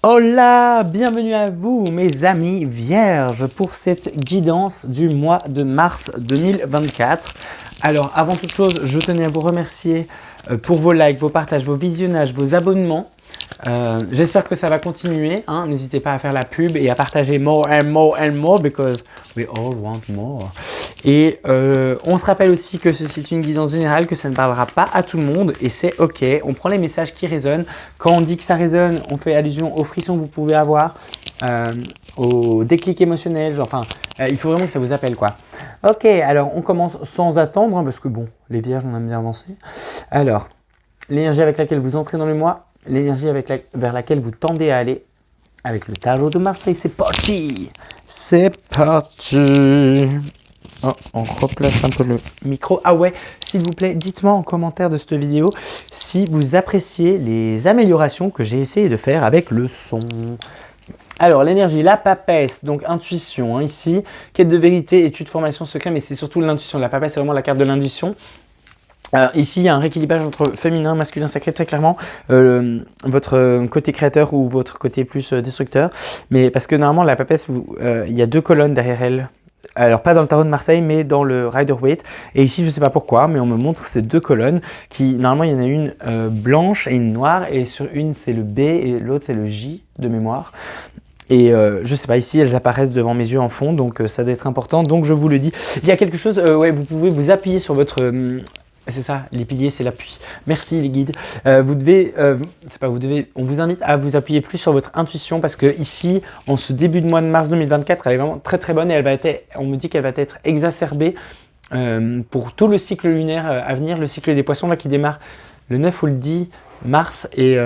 Hola, bienvenue à vous mes amis vierges pour cette guidance du mois de mars 2024. Alors avant toute chose, je tenais à vous remercier pour vos likes, vos partages, vos visionnages, vos abonnements. J'espère que ça va continuer, hein. N'hésitez pas à faire la pub et à partager more and more and more because we all want more. Et on se rappelle aussi que ceci est une guidance générale, que ça ne parlera pas à tout le monde et c'est ok. On prend les messages qui résonnent. Quand on dit que ça résonne, on fait allusion aux frissons que vous pouvez avoir, au déclic émotionnel. Enfin, il faut vraiment que ça vous appelle quoi. Ok, alors on commence sans attendre, hein, parce que bon, les vierges on aime bien avancer. Alors, l'énergie avec laquelle vous entrez dans le mois, l'énergie vers laquelle vous tendez à aller avec le tarot de Marseille. C'est parti! C'est parti! Oh, on replace un peu le micro. Ah ouais, s'il vous plaît, dites-moi en commentaire de cette vidéo si vous appréciez les améliorations que j'ai essayé de faire avec le son. Alors, l'énergie, la papesse, donc intuition, hein, ici, quête de vérité, étude, formation, secret, mais c'est surtout l'intuition. La papesse, c'est vraiment la carte de l'intuition. Ici, il y a un rééquilibrage entre féminin, masculin, sacré, très clairement, votre côté créateur ou votre côté plus destructeur. Mais parce que normalement, la papesse, il y a deux colonnes derrière elle. Alors, pas dans le tarot de Marseille, mais dans le Rider-Waite. Et ici, je ne sais pas pourquoi, mais on me montre ces deux colonnes qui, normalement, il y en a une blanche et une noire. Et sur une, c'est le B et l'autre, c'est le J de mémoire. Et je sais pas, ici elles apparaissent devant mes yeux en fond, donc ça doit être important, donc je vous le dis. Il y a quelque chose, ouais, vous pouvez vous appuyer sur votre... c'est ça, les piliers, c'est l'appui. Merci les guides. Vous devez, c'est pas vous devez, on vous invite à vous appuyer plus sur votre intuition parce que ici, en ce début de mois de mars 2024, elle est vraiment très très bonne et elle va être, on me dit qu'elle va être exacerbée pour tout le cycle lunaire à venir, le cycle des poissons là qui démarre le 9 ou le 10 mars et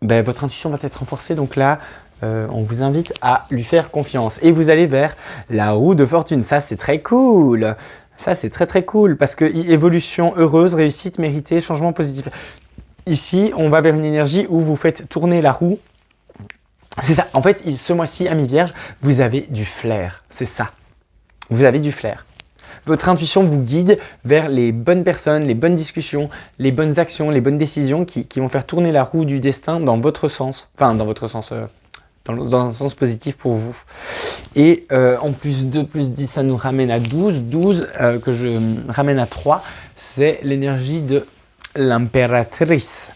votre intuition va être renforcée. Donc là, on vous invite à lui faire confiance et vous allez vers la roue de fortune. Ça, c'est très cool. Ça, c'est très très cool parce que évolution heureuse, réussite méritée, changement positif. Ici, on va vers une énergie où vous faites tourner la roue. C'est ça. En fait, ce mois-ci, amis vierges, vous avez du flair. C'est ça. Vous avez du flair. Votre intuition vous guide vers les bonnes personnes, les bonnes discussions, les bonnes actions, les bonnes décisions qui vont faire tourner la roue du destin dans votre sens. Enfin, dans votre sens... dans un sens positif pour vous. Et en plus 2 plus 10, ça nous ramène à 12. 12 que je ramène à 3, c'est l'énergie de l'impératrice.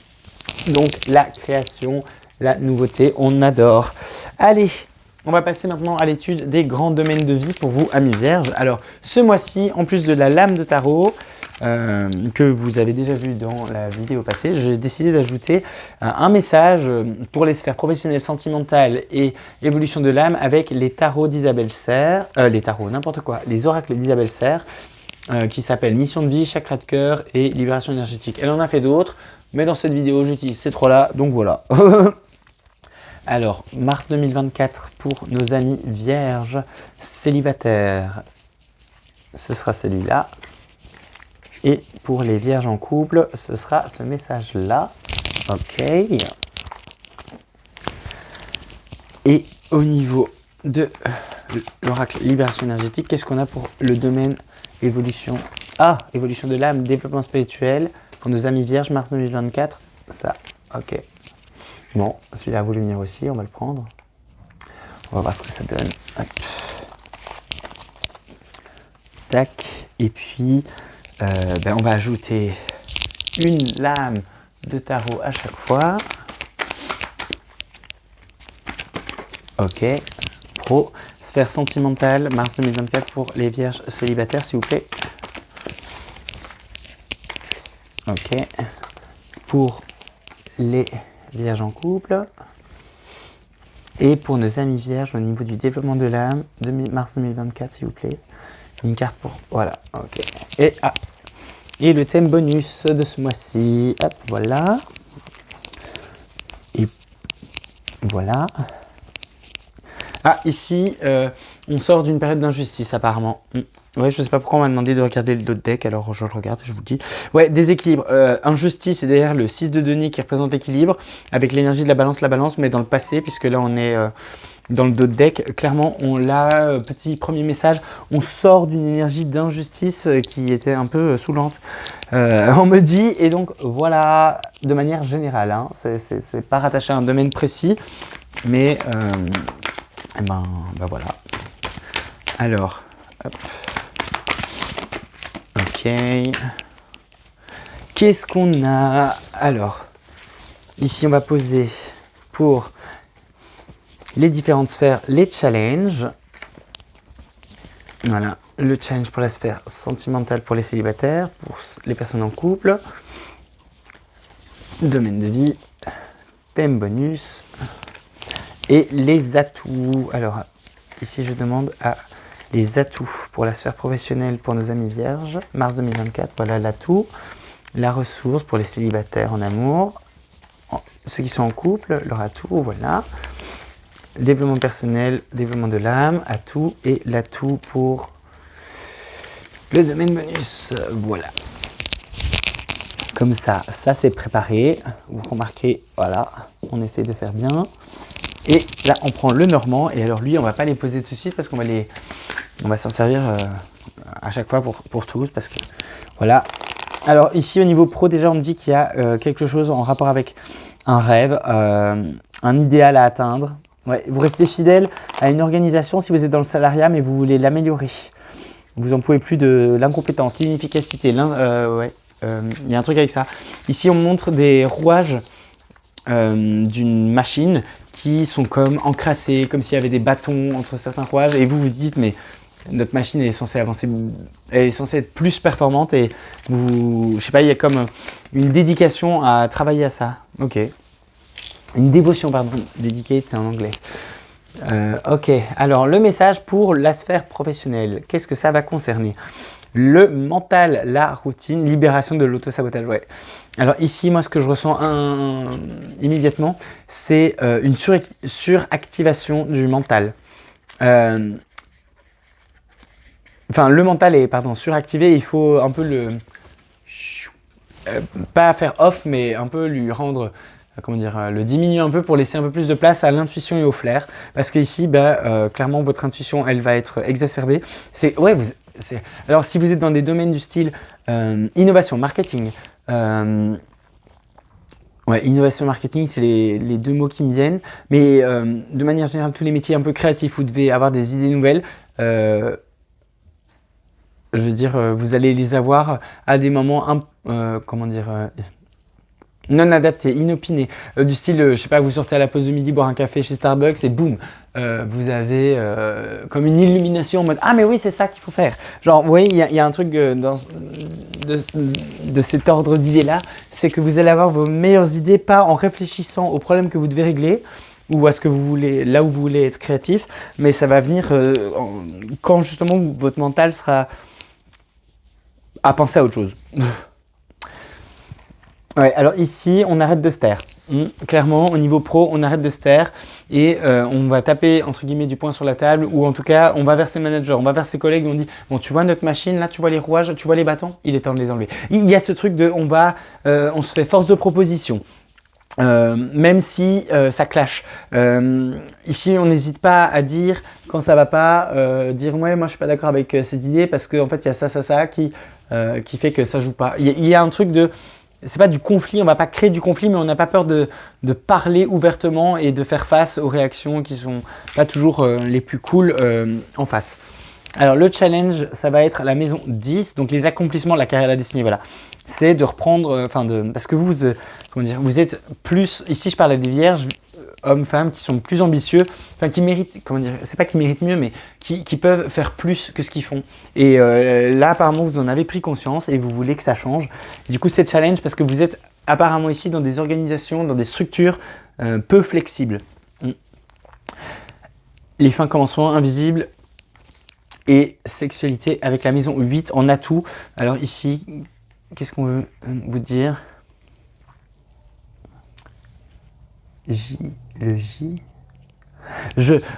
Donc la création, la nouveauté, on adore. Allez, on va passer maintenant à l'étude des grands domaines de vie pour vous, amis vierges. Alors, ce mois-ci, en plus de la lame de tarot, que vous avez déjà vu dans la vidéo passée, j'ai décidé d'ajouter un message pour les sphères professionnelles, sentimentales et évolution de l'âme avec les tarots d'Isabelle Serre, les tarots, n'importe quoi, les oracles d'Isabelle Serre, qui s'appellent Mission de vie, Chakra de cœur et Libération énergétique. Elle en a fait d'autres, mais dans cette vidéo, j'utilise ces trois-là, donc voilà. Alors, mars 2024 pour nos amis vierges célibataires, ce sera celui-là. Et pour les vierges en couple, ce sera ce message-là. Ok. Et au niveau de l'oracle libération énergétique, qu'est-ce qu'on a pour le domaine évolution? Ah, évolution de l'âme, développement spirituel. Pour nos amis vierges, mars 2024, ça. Ok. Bon, celui-là a voulu venir aussi, on va le prendre. On va voir ce que ça donne. Hop. Tac. Et puis... on va ajouter une lame de tarot à chaque fois. Ok. Pro. Sphère sentimentale, mars 2024 pour les vierges célibataires, s'il vous plaît. Ok. Pour les vierges en couple. Et pour nos amis vierges au niveau du développement de l'âme, mars 2024, s'il vous plaît. Une carte pour... Voilà, ok. Et le thème bonus de ce mois-ci. Hop, voilà. Et voilà. Ah, ici, On sort d'une période d'injustice apparemment. Ouais, je sais pas pourquoi on m'a demandé de regarder le dos de deck, alors je le regarde, je vous le dis. Ouais, déséquilibre. Injustice, c'est derrière le 6 de denier qui représente l'équilibre, avec l'énergie de la balance, mais dans le passé, puisque là on est dans le dos de deck. Clairement, on l'a, petit premier message, on sort d'une énergie d'injustice qui était un peu saoulante, on me dit. Et donc voilà, de manière générale, hein, c'est pas rattaché à un domaine précis, mais et ben voilà. Alors, hop. Ok. Qu'est-ce qu'on a? Alors, ici on va poser pour les différentes sphères les challenges. Voilà, le challenge pour la sphère sentimentale pour les célibataires, pour les personnes en couple. Domaine de vie, thème bonus et les atouts. Alors, ici je demande à les atouts pour la sphère professionnelle pour nos amis vierges, mars 2024, voilà l'atout. La ressource pour les célibataires en amour, ceux qui sont en couple, leur atout, voilà. Développement personnel, développement de l'âme, atout, et l'atout pour le domaine bonus, voilà. Comme ça c'est préparé. Vous remarquez, voilà, on essaie de faire bien. Et là, on prend le normand, et alors lui, on va pas les poser tout de suite parce qu'on va s'en servir à chaque fois pour tous, parce que voilà. Alors ici, au niveau pro, déjà, on me dit qu'il y a quelque chose en rapport avec un rêve, un idéal à atteindre. Ouais, vous restez fidèle à une organisation si vous êtes dans le salariat, mais vous voulez l'améliorer. Vous en pouvez plus de l'incompétence, l'inefficacité. Il y a un truc avec ça. Ici, on montre des rouages d'une machine qui sont comme encrassés, comme s'il y avait des bâtons entre certains rouages, et vous vous dites, mais notre machine elle est censée avancer, elle est censée être plus performante, et je sais pas, il y a comme une dédication à travailler à ça. Ok. Une dévotion, pardon. Dedicate, c'est en anglais. Ok. Alors, le message pour la sphère professionnelle, qu'est-ce que ça va concerner? Le mental, la routine, libération de l'auto-sabotage. Ouais. Alors ici, moi, ce que je ressens immédiatement, c'est une suractivation du mental. Enfin, le mental est suractivé. Il faut un peu pas faire off, mais un peu lui rendre, le diminuer un peu pour laisser un peu plus de place à l'intuition et au flair. Parce que ici, clairement, votre intuition, elle va être exacerbée. Alors, si vous êtes dans des domaines du style innovation, marketing, innovation, marketing, c'est les deux mots qui me viennent. Mais de manière générale, tous les métiers un peu créatifs, vous devez avoir des idées nouvelles. Vous allez les avoir à des moments, non adaptés, inopinés. Du style, je sais pas, vous sortez à la pause de midi boire un café chez Starbucks et boum, vous avez comme une illumination en mode « Ah mais oui, c'est ça qu'il faut faire !» Genre, vous voyez, il y a un truc de cet ordre d'idées-là, c'est que vous allez avoir vos meilleures idées, pas en réfléchissant aux problèmes que vous devez régler, ou à ce que vous voulez, là où vous voulez être créatif, mais ça va venir quand justement votre mental sera à penser à autre chose. Ouais, alors ici, on arrête de se taire. Clairement, au niveau pro, on arrête de se taire et on va taper entre guillemets du poing sur la table, ou en tout cas, on va vers ses managers, on va vers ses collègues et on dit « Bon, tu vois notre machine, là, tu vois les rouages, tu vois les bâtons, il est temps de les enlever. » Il y a ce truc de on se fait force de proposition. Même si ça clash. Ici, on n'hésite pas à dire quand ça va pas, dire ouais, moi je suis pas d'accord avec cette idée parce qu'en fait il y a ça qui fait que ça joue pas. Il y a un truc de, c'est pas du conflit, on va pas créer du conflit, mais on n'a pas peur de parler ouvertement et de faire face aux réactions qui sont pas toujours les plus cool en face. Alors le challenge, ça va être la maison 10, donc les accomplissements, la carrière, la destinée, voilà. C'est de reprendre, parce que vous êtes plus, ici je parle à des vierges, hommes, femmes, qui sont plus ambitieux, enfin qui méritent, c'est pas qu'ils méritent mieux, mais qui peuvent faire plus que ce qu'ils font. Et là apparemment vous en avez pris conscience et vous voulez que ça change. Et du coup c'est challenge parce que vous êtes apparemment ici dans des organisations, dans des structures peu flexibles. Les fins commencements invisibles. Et sexualité avec la maison 8 en atout. Alors ici, qu'est-ce qu'on veut vous dire? Le J.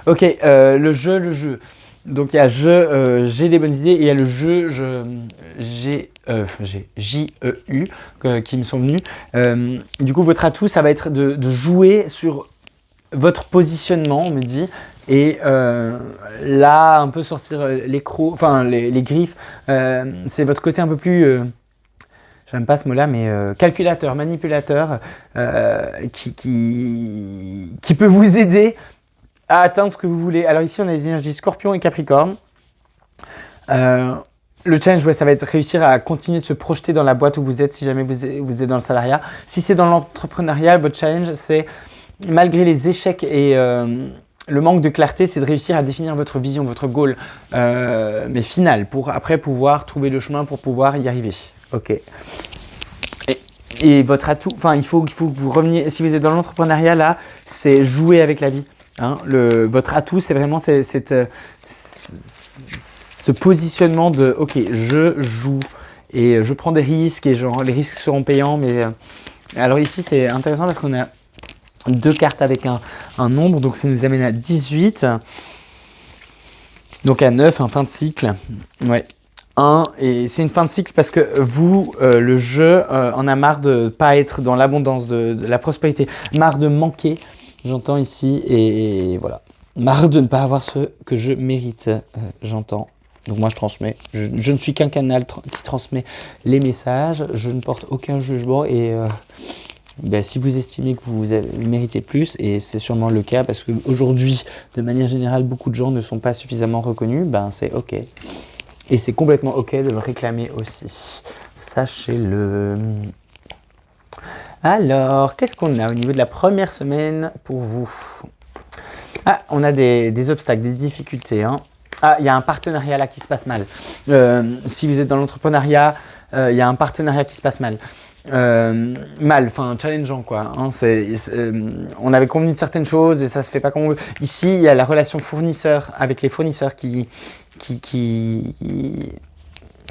Ok, le jeu. Donc il y a j'ai des bonnes idées et il y a le JEU qui me sont venus. Du coup, votre atout, ça va être de jouer sur votre positionnement, on me dit. Et là, un peu sortir les crocs, enfin les griffes. C'est votre côté un peu plus... j'aime pas ce mot-là, mais calculateur, manipulateur, qui peut vous aider à atteindre ce que vous voulez. Alors ici, on a les énergies Scorpion et Capricorne. Le challenge, ouais, ça va être réussir à continuer de se projeter dans la boîte où vous êtes si jamais vous êtes dans le salariat. Si c'est dans l'entrepreneuriat, votre challenge, c'est, malgré les échecs et le manque de clarté, c'est de réussir à définir votre vision, votre goal, mais final, pour après pouvoir trouver le chemin pour pouvoir y arriver. Ok. Et votre atout, enfin, il faut que vous reveniez, si vous êtes dans l'entrepreneuriat, là, c'est jouer avec la vie. Hein. Votre atout, c'est vraiment ce positionnement de « ok, je joue et je prends des risques et genre, les risques seront payants ». Mais alors ici, c'est intéressant parce qu'on a 2 cartes avec un nombre, donc ça nous amène à 18. Donc à 9, en fin de cycle. Ouais. Et c'est une fin de cycle parce que vous, le jeu, en a marre de ne pas être dans l'abondance, de la prospérité, marre de manquer, j'entends ici, et voilà. Marre de ne pas avoir ce que je mérite, j'entends. Donc moi je transmets, je ne suis qu'un canal qui transmet les messages, je ne porte aucun jugement et si vous estimez que vous méritez plus, et c'est sûrement le cas parce qu'aujourd'hui, de manière générale, beaucoup de gens ne sont pas suffisamment reconnus, c'est ok. Et c'est complètement ok de le réclamer aussi. Sachez-le. Alors, qu'est-ce qu'on a au niveau de la première semaine pour vous? Ah, on a des obstacles, des difficultés. Hein. Ah, il y a un partenariat là qui se passe mal. Si vous êtes dans l'entrepreneuriat, il y a un partenariat qui se passe mal. Enfin challengeant quoi. Hein, on avait convenu de certaines choses et ça se fait pas comme on veut. Ici, il y a la relation fournisseur avec les fournisseurs qui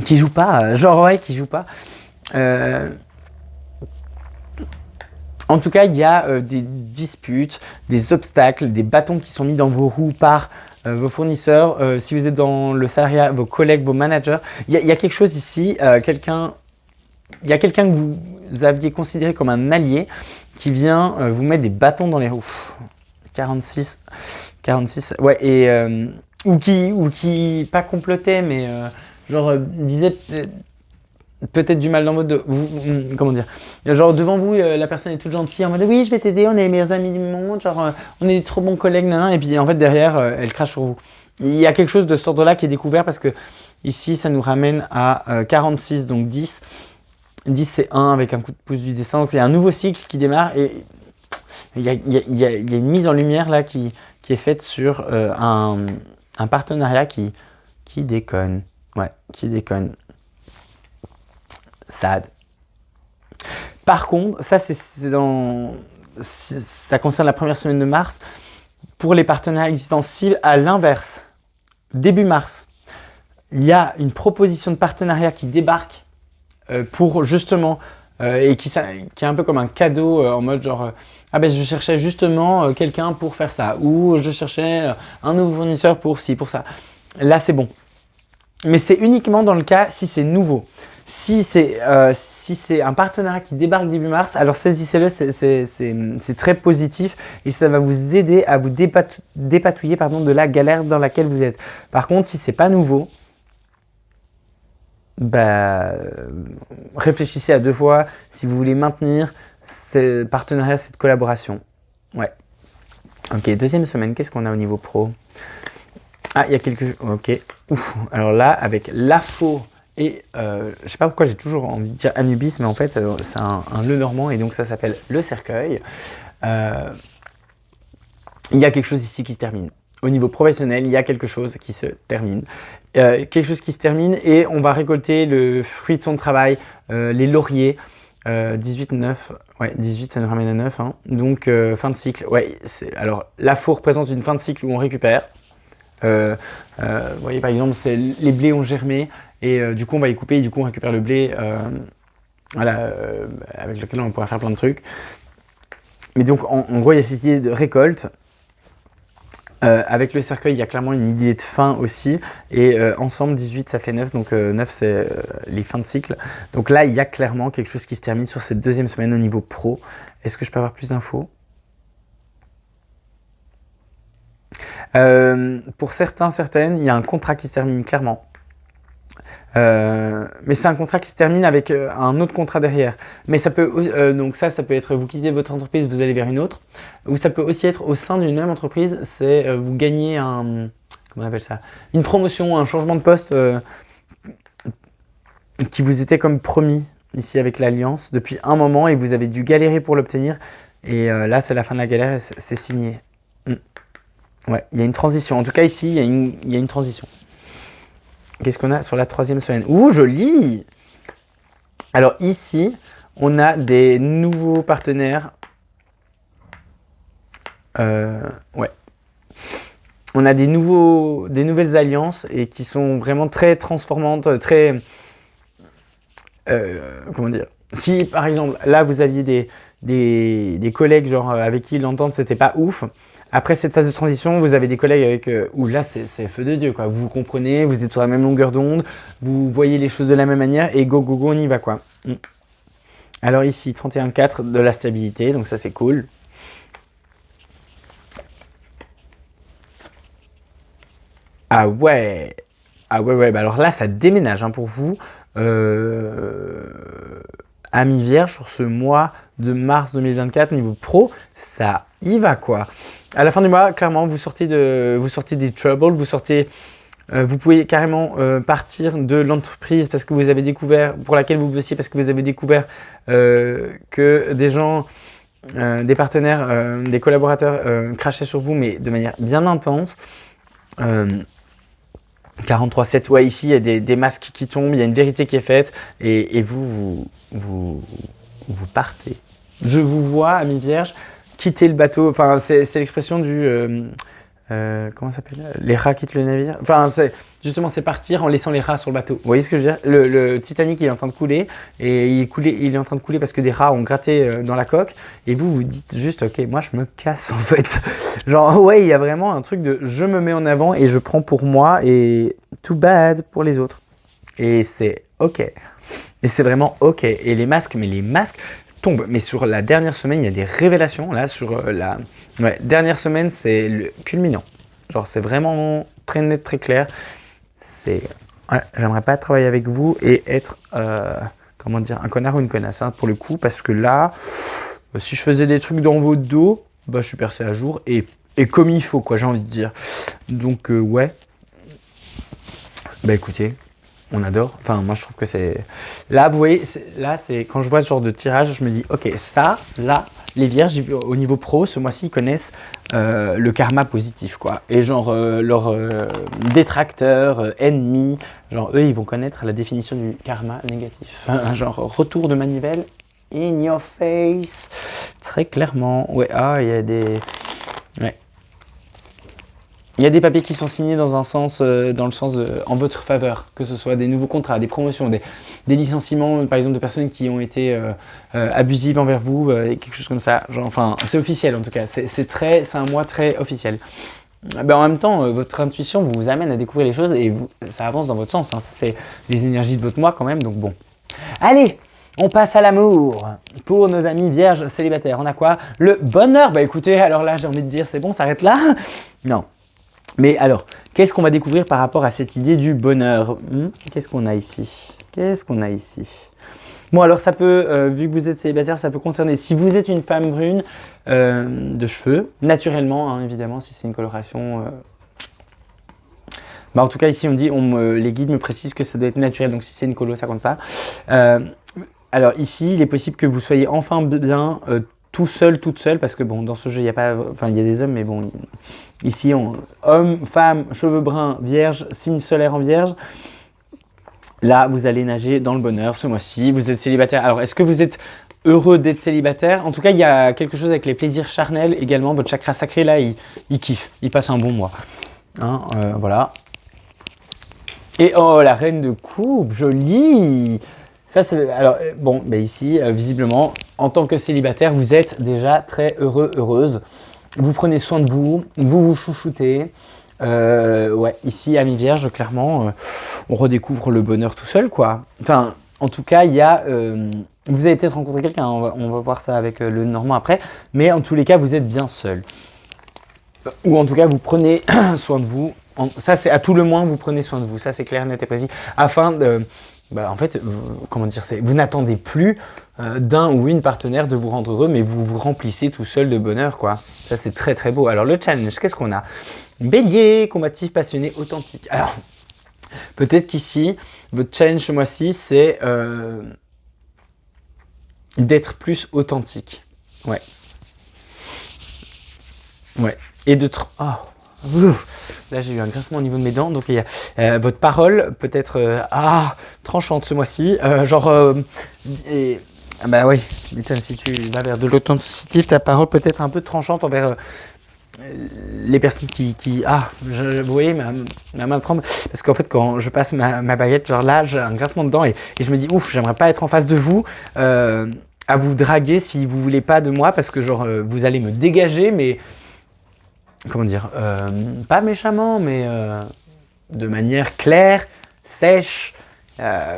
joue pas, qui joue pas. En tout cas, il y a des disputes, des obstacles, des bâtons qui sont mis dans vos roues par vos fournisseurs. Si vous êtes dans le salariat, vos collègues, vos managers, il y a quelque chose ici, il y a quelqu'un que vous aviez considéré comme un allié qui vient vous mettre des bâtons dans les roues. 46, ouais, et ou qui pas complotait, mais disait peut-être du mal dans votre dos. Comment dire? Genre devant vous, la personne est toute gentille en mode oui, je vais t'aider, on est les meilleurs amis du monde, on est des trop bons collègues, et puis en fait derrière, elle crache sur vous. Il y a quelque chose de cet ordre-là qui est découvert parce que ici, ça nous ramène à 46, donc 10. 10 c'est 1 avec un coup de pouce du dessin, donc il y a un nouveau cycle qui démarre et il y a une mise en lumière là qui est faite sur un partenariat qui déconne. Ouais, qui déconne. Sad. Par contre, ça ça concerne la première semaine de mars. Pour les partenariats existants, si à l'inverse, début mars, il y a une proposition de partenariat qui débarque pour justement, et qui est un peu comme un cadeau en mode genre, je cherchais justement quelqu'un pour faire ça, ou je cherchais un nouveau fournisseur pour ci, pour ça. Là, c'est bon. Mais c'est uniquement dans le cas si c'est nouveau. Si c'est un partenariat qui débarque début mars, alors saisissez-le, c'est très positif et ça va vous aider à vous dépatouiller de la galère dans laquelle vous êtes. Par contre, si c'est pas nouveau, réfléchissez à 2 fois si vous voulez maintenir ce partenariat, cette collaboration. Ouais. Ok, deuxième semaine, qu'est-ce qu'on a au niveau pro? Ah, il y a quelque chose. Ok. Ouf. Alors là, avec l'AFO et je sais pas pourquoi j'ai toujours envie de dire Anubis, mais en fait, c'est un le normand et donc ça s'appelle le cercueil. Il y a quelque chose ici qui se termine. Au niveau professionnel, il y a quelque chose qui se termine. Quelque chose qui se termine et on va récolter le fruit de son travail, les lauriers. 18, 9, ouais, 18 ça nous ramène à 9, hein. Donc fin de cycle, ouais, alors l'AFO représente une fin de cycle où on récupère. Vous voyez par exemple, les blés ont germé et du coup on va les couper et du coup on récupère le blé avec lequel on pourra faire plein de trucs. Mais donc en gros il y a cette idée de récolte. Avec le cercueil, il y a clairement une idée de fin aussi. Et ensemble, 18, ça fait 9. Donc 9, c'est les fins de cycle. Donc là, il y a clairement quelque chose qui se termine sur cette deuxième semaine au niveau pro. Est-ce que je peux avoir plus d'infos? Pour certains, certaines, il y a un contrat qui se termine clairement. Mais c'est un contrat qui se termine avec un autre contrat derrière. Mais ça peut donc ça peut être vous quittez votre entreprise, vous allez vers une autre, ou ça peut aussi être au sein d'une même entreprise, c'est vous gagnez comment on appelle ça, une promotion, un changement de poste qui vous était comme promis ici avec l'Alliance depuis un moment et vous avez dû galérer pour l'obtenir. Et là, c'est la fin de la galère et c'est signé. Ouais, il y a une transition. En tout cas, ici, il y a une transition. Qu'est-ce qu'on a sur la troisième semaine? Ouh, joli! Alors ici, on a des nouveaux partenaires. Ouais. On a des nouvelles alliances et qui sont vraiment très transformantes, très... comment dire? Si par exemple, là vous aviez des collègues genre avec qui l'entente c'était pas ouf, après cette phase de transition, vous avez des collègues avec où là c'est feu de Dieu quoi. Vous comprenez, vous êtes sur la même longueur d'onde, vous voyez les choses de la même manière et go go go on y va quoi. Alors ici 31,4 de la stabilité, donc ça c'est cool. Ah ouais, bah alors là ça déménage hein, pour vous. Amis vierge sur ce mois de mars 2024 niveau pro, ça y va quoi. À la fin du mois, clairement, vous sortez des troubles, vous pouvez carrément partir de l'entreprise parce que vous avez découvert, pour laquelle vous bossiez, parce que vous avez découvert que des gens, des partenaires, des collaborateurs crachaient sur vous, mais de manière bien intense. 43,7, ouais, ici il y a des masques qui tombent, il y a une vérité qui est faite et vous partez. Je vous vois, amis vierges, quitter le bateau, enfin c'est l'expression du... comment ça s'appelle? Les rats quittent le navire. Enfin, justement, c'est partir en laissant les rats sur le bateau. Vous voyez ce que je veux dire? Le Titanic, il est en train de couler. Et il est en train de couler parce que des rats ont gratté dans la coque. Et vous dites juste, ok, moi, je me casse en fait. Genre, ouais, il y a vraiment un truc de je me mets en avant et je prends pour moi et too bad pour les autres. Et c'est ok. Et c'est vraiment ok. Et les masques, tombent. Mais sur la dernière semaine, il y a des révélations. Là, sur la dernière semaine, c'est le culminant. Genre, c'est vraiment très net, très clair. J'aimerais pas travailler avec vous et être, comment dire, un connard ou une connasse, hein, pour le coup. Parce que là, si je faisais des trucs dans votre dos, bah, je suis percé à jour. Et comme il faut, quoi, j'ai envie de dire. Donc, ouais. Bah, écoutez. On adore. Enfin, moi, je trouve que c'est... Là, vous voyez, là, c'est quand je vois ce genre de tirage, je me dis, ok, ça, là, les vierges, au niveau pro, ce mois-ci, ils connaissent le karma positif, quoi. Et genre, leurs détracteurs, ennemis, genre, eux, ils vont connaître la définition du karma négatif. Genre, retour de manivelle, in your face. Très clairement. Ouais, il y a des... Ouais. Il y a des papiers qui sont signés dans le sens en votre faveur, que ce soit des nouveaux contrats, des promotions, des licenciements, par exemple de personnes qui ont été abusives envers vous, quelque chose comme ça. Genre, enfin, c'est officiel en tout cas. C'est un mois très officiel. Ben, en même temps, votre intuition vous amène à découvrir les choses et ça avance dans votre sens. Hein. Ça, c'est les énergies de votre mois quand même. Donc bon. Allez, on passe à l'amour. Pour nos amis vierges célibataires, on a quoi? Le bonheur. Bah écoutez, alors là, j'ai envie de dire, c'est bon, ça arrête là? Non. Mais alors, qu'est-ce qu'on va découvrir par rapport à cette idée du bonheur? Qu'est-ce qu'on a ici? Bon, alors ça peut, vu que vous êtes célibataire, ça peut concerner, si vous êtes une femme brune de cheveux, naturellement, hein, évidemment, si c'est une coloration... Bah, en tout cas, ici, on dit, les guides me précisent que ça doit être naturel, donc si c'est une colo, ça compte pas. Alors ici, il est possible que vous soyez enfin bien... tout seul, toute seule, parce que bon, dans ce jeu, il y a pas, enfin, il y a des hommes, mais bon, ici, homme, femme, cheveux bruns, vierge, signe solaire en vierge. Là, vous allez nager dans le bonheur ce mois-ci. Vous êtes célibataire. Alors, est-ce que vous êtes heureux d'être célibataire? En tout cas, il y a quelque chose avec les plaisirs charnels également. Votre chakra sacré, là, il kiffe. Il passe un bon mois. Hein, voilà. Et oh, la reine de coupe, jolie! Ça, alors, bon, ben ici, visiblement, en tant que célibataire, vous êtes déjà très heureux, heureuse. vous prenez soin de vous, vous vous chouchoutez. Ouais, ici, Amis Vierge, clairement, on redécouvre le bonheur tout seul, quoi. Enfin, en tout cas, il y a... vous avez peut-être rencontré quelqu'un, on va voir ça avec le Normand après, mais en tous les cas, vous êtes bien seul. Ou en tout cas, vous prenez soin de vous. Ça, c'est à tout le moins, vous prenez soin de vous. Ça, c'est clair, net et précis. Afin de... en fait, comment dire, vous n'attendez plus d'un ou une partenaire de vous rendre heureux, mais vous vous remplissez tout seul de bonheur, quoi. Ça, c'est très, très beau. Alors, le challenge, qu'est-ce qu'on a? Bélier, combatif, passionné, authentique. Alors, peut-être qu'ici, votre challenge ce mois-ci, c'est d'être plus authentique. Ouais. Ouais. Et de... Là, j'ai eu un grincement au niveau de mes dents. Donc, il y a votre parole peut-être tranchante ce mois-ci. Bah oui, tu m'étonnes, si tu vas vers de l'authenticité, ta parole peut être un peu tranchante envers les personnes vous voyez, ma main tremble. Parce qu'en fait, quand je passe ma baguette, genre là, j'ai un grincement de dents et je me dis, ouf, j'aimerais pas être en face de vous. À vous draguer si vous voulez pas de moi, parce que genre, vous allez me dégager, mais... Comment dire, pas méchamment, mais de manière claire, sèche.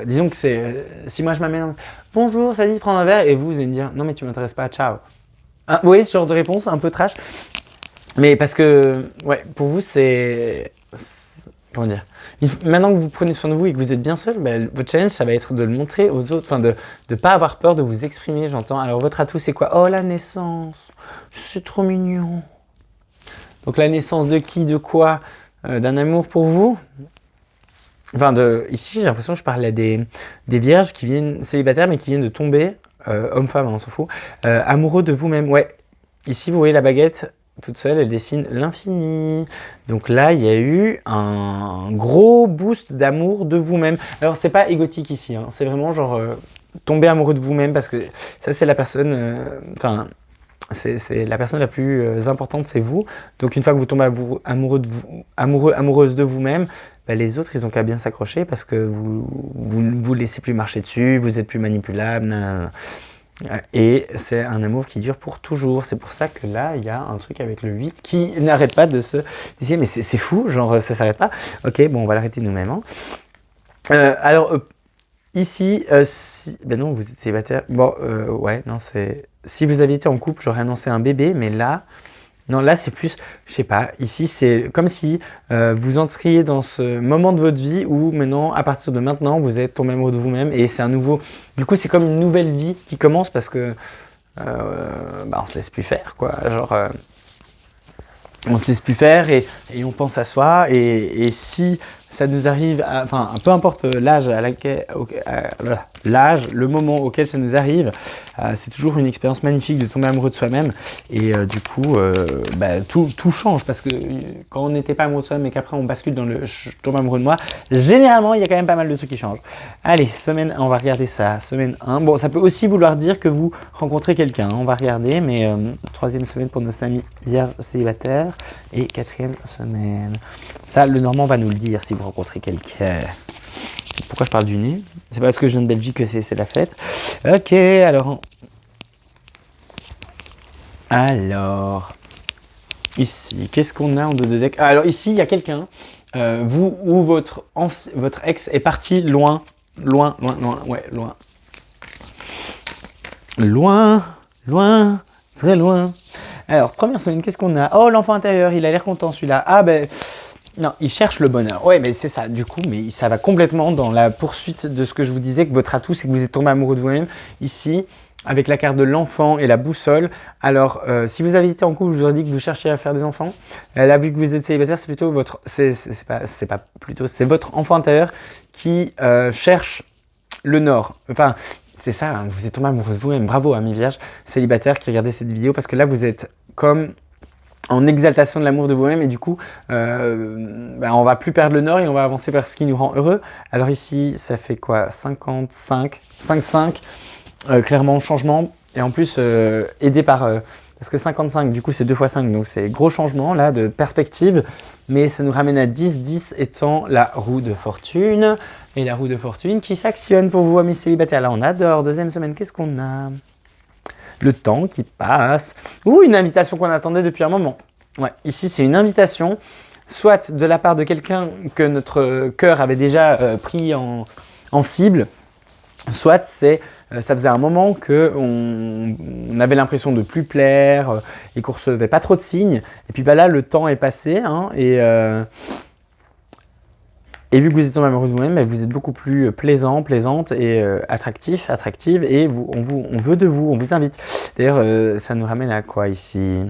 Disons que c'est... si moi je m'amène... Bonjour, ça dit de prendre un verre, et vous allez me dire, non mais tu m'intéresses pas, ciao. Vous voyez ce genre de réponse, un peu trash. Mais parce que, ouais, pour vous c'est comment dire, maintenant que vous prenez soin de vous et que vous êtes bien seul, votre challenge, ça va être de le montrer aux autres, enfin de ne pas avoir peur de vous exprimer, j'entends. Alors votre atout, c'est quoi? Oh, la naissance, c'est trop mignon. Donc la naissance de qui, de quoi? D'un amour pour vous? Enfin, ici, j'ai l'impression que je parlais des vierges qui viennent, célibataires, mais qui viennent de tomber, homme-femme, on s'en fout, amoureux de vous-même. Ouais, ici, vous voyez la baguette toute seule, elle dessine l'infini. Donc là, il y a eu un gros boost d'amour de vous-même. Alors, c'est pas égotique ici, hein, c'est vraiment genre tomber amoureux de vous-même, parce que ça, c'est la personne... c'est la personne la plus importante, c'est vous. Donc une fois que vous tombez amoureuse de vous-même, les autres, ils ont qu'à bien s'accrocher, parce que vous laissez plus marcher dessus, vous êtes plus manipulable. Nanana. Et c'est un amour qui dure pour toujours. C'est pour ça que là, il y a un truc avec le 8 qui n'arrête pas de se dire, mais c'est fou, genre ça s'arrête pas. Ok, bon, on va l'arrêter nous-mêmes. Hein. Alors, ici, non, vous êtes célibataire. Bon, ouais, non, c'est... Si vous aviez été en couple, j'aurais annoncé un bébé, mais là... Non, là, c'est plus... Je sais pas, ici, c'est comme si vous entriez dans ce moment de votre vie où maintenant, à partir de maintenant, vous êtes tombé amoureux de vous-même et c'est un nouveau... Du coup, c'est comme une nouvelle vie qui commence, parce que... on se laisse plus faire, quoi. Genre... on se laisse plus faire et on pense à soi, et si ça nous arrive, enfin peu importe l'âge le moment auquel ça nous arrive, c'est toujours une expérience magnifique de tomber amoureux de soi-même, et du coup tout change, parce que quand on n'était pas amoureux de soi-même et qu'après on bascule dans le je tombe amoureux de moi, généralement il y a quand même pas mal de trucs qui changent. Allez, semaine, on va regarder ça, semaine 1. Bon, ça peut aussi vouloir dire que vous rencontrez quelqu'un, on va regarder, mais troisième semaine pour nos amis vierges célibataires, et quatrième semaine. Ça, le Normand va nous le dire si vous rencontrez quelqu'un. Pourquoi je parle du nez? C'est pas parce que je viens de Belgique que c'est la fête. Ok, alors... Ici, qu'est-ce qu'on a en dos de deck? Alors ici, il y a quelqu'un, vous ou votre ex est parti loin, ouais, loin. Loin, très loin. Alors, première semaine, qu'est-ce qu'on a? Oh, l'enfant intérieur, il a l'air content celui-là. Ah ben... Non, il cherche le bonheur. Ouais, mais c'est ça, du coup, mais ça va complètement dans la poursuite de ce que je vous disais, que votre atout, c'est que vous êtes tombé amoureux de vous-même. Ici, avec la carte de l'enfant et la boussole. Alors, si vous avez été en couple, je vous aurais dit que vous cherchiez à faire des enfants. Là, vu que vous êtes célibataire, c'est plutôt votre... c'est votre enfant intérieur qui cherche le nord. Enfin... C'est ça, hein, vous êtes tombé amoureux de vous-même. Bravo, amis vierges célibataires qui regardaient cette vidéo, parce que là, vous êtes comme en exaltation de l'amour de vous-même, et du coup, on va plus perdre le nord et on va avancer vers ce qui nous rend heureux. Alors ici, ça fait quoi? 55, clairement changement, et en plus aidé par... parce que 55, du coup, c'est 2 x 5, donc c'est gros changement là de perspective, mais ça nous ramène à 10, 10 étant la roue de fortune. Et la roue de fortune qui s'actionne pour vous, amis célibataires. Là, on adore. Deuxième semaine, qu'est-ce qu'on a? le temps qui passe. Ou une invitation qu'on attendait depuis un moment. Ouais, ici, c'est une invitation, soit de la part de quelqu'un que notre cœur avait déjà pris en cible, soit ça faisait un moment qu'on avait l'impression de plus plaire et qu'on ne recevait pas trop de signes. Et puis là, le temps est passé hein, et vu que vous êtes tombé amoureuse vous-même, vous êtes beaucoup plus plaisant, plaisante et attractif, attractive et on veut de vous, on vous invite. D'ailleurs, ça nous ramène à quoi ici ?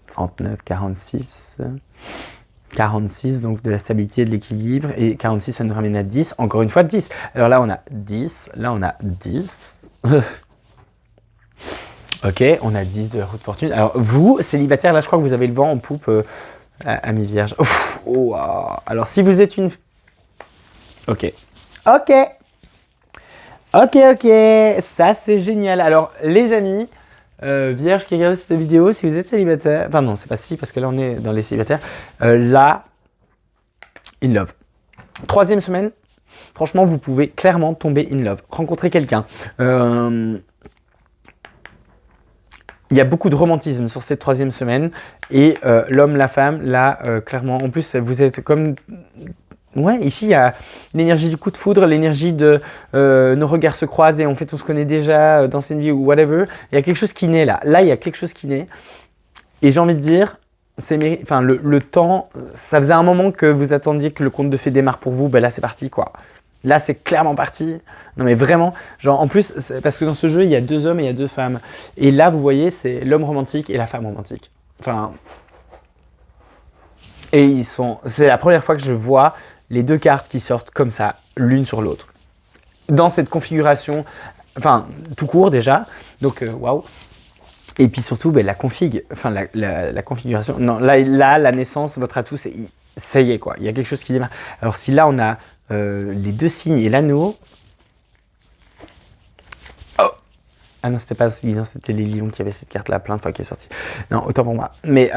39, 46... 46, donc de la stabilité, de l'équilibre, et 46, ça nous ramène à 10, encore une fois 10. Alors là, on a 10, là, on a 10. Ok, on a 10 de la roue de fortune. Alors vous, célibataire, là, je crois que vous avez le vent en poupe à mi-vierge. Oh, wow. Alors si vous êtes une... Ok, ça c'est génial. Alors les amis... Vierge qui regarde cette vidéo, si vous êtes célibataire, enfin non, c'est pas si, parce que là on est dans les célibataires, là, in love. 3e semaine, franchement, vous pouvez clairement tomber in love, rencontrer quelqu'un. Il y a beaucoup de romantisme sur cette 3e semaine, et l'homme, la femme, là, clairement, en plus, vous êtes comme... Ouais, ici, il y a l'énergie du coup de foudre, l'énergie de nos regards se croisent et on fait tout ce qu'on est déjà dans cette vie ou whatever. Il y a quelque chose qui naît là. Là, il y a quelque chose qui naît. Et j'ai envie de dire, le temps, ça faisait un moment que vous attendiez que le conte de fées démarre pour vous. Ben là, c'est parti, quoi. Là, c'est clairement parti. Non, mais vraiment, genre, en plus, parce que dans ce jeu, il y a 2 hommes et il y a 2 femmes. Et là, vous voyez, c'est l'homme romantique et la femme romantique. Enfin... Et c'est la première fois que je vois les 2 cartes qui sortent comme ça, l'une sur l'autre. Dans cette configuration, enfin, tout court déjà, donc waouh. Et puis surtout, la config, enfin la configuration. Non, là, la naissance, votre atout, ça y est quoi, il y a quelque chose qui démarre. Alors si là, on a les 2 signes et l'anneau. Oh ah non, c'était pas non, c'était les lions qui avaient cette carte-là plein de fois qui est sortie. Non, autant pour moi. Mais...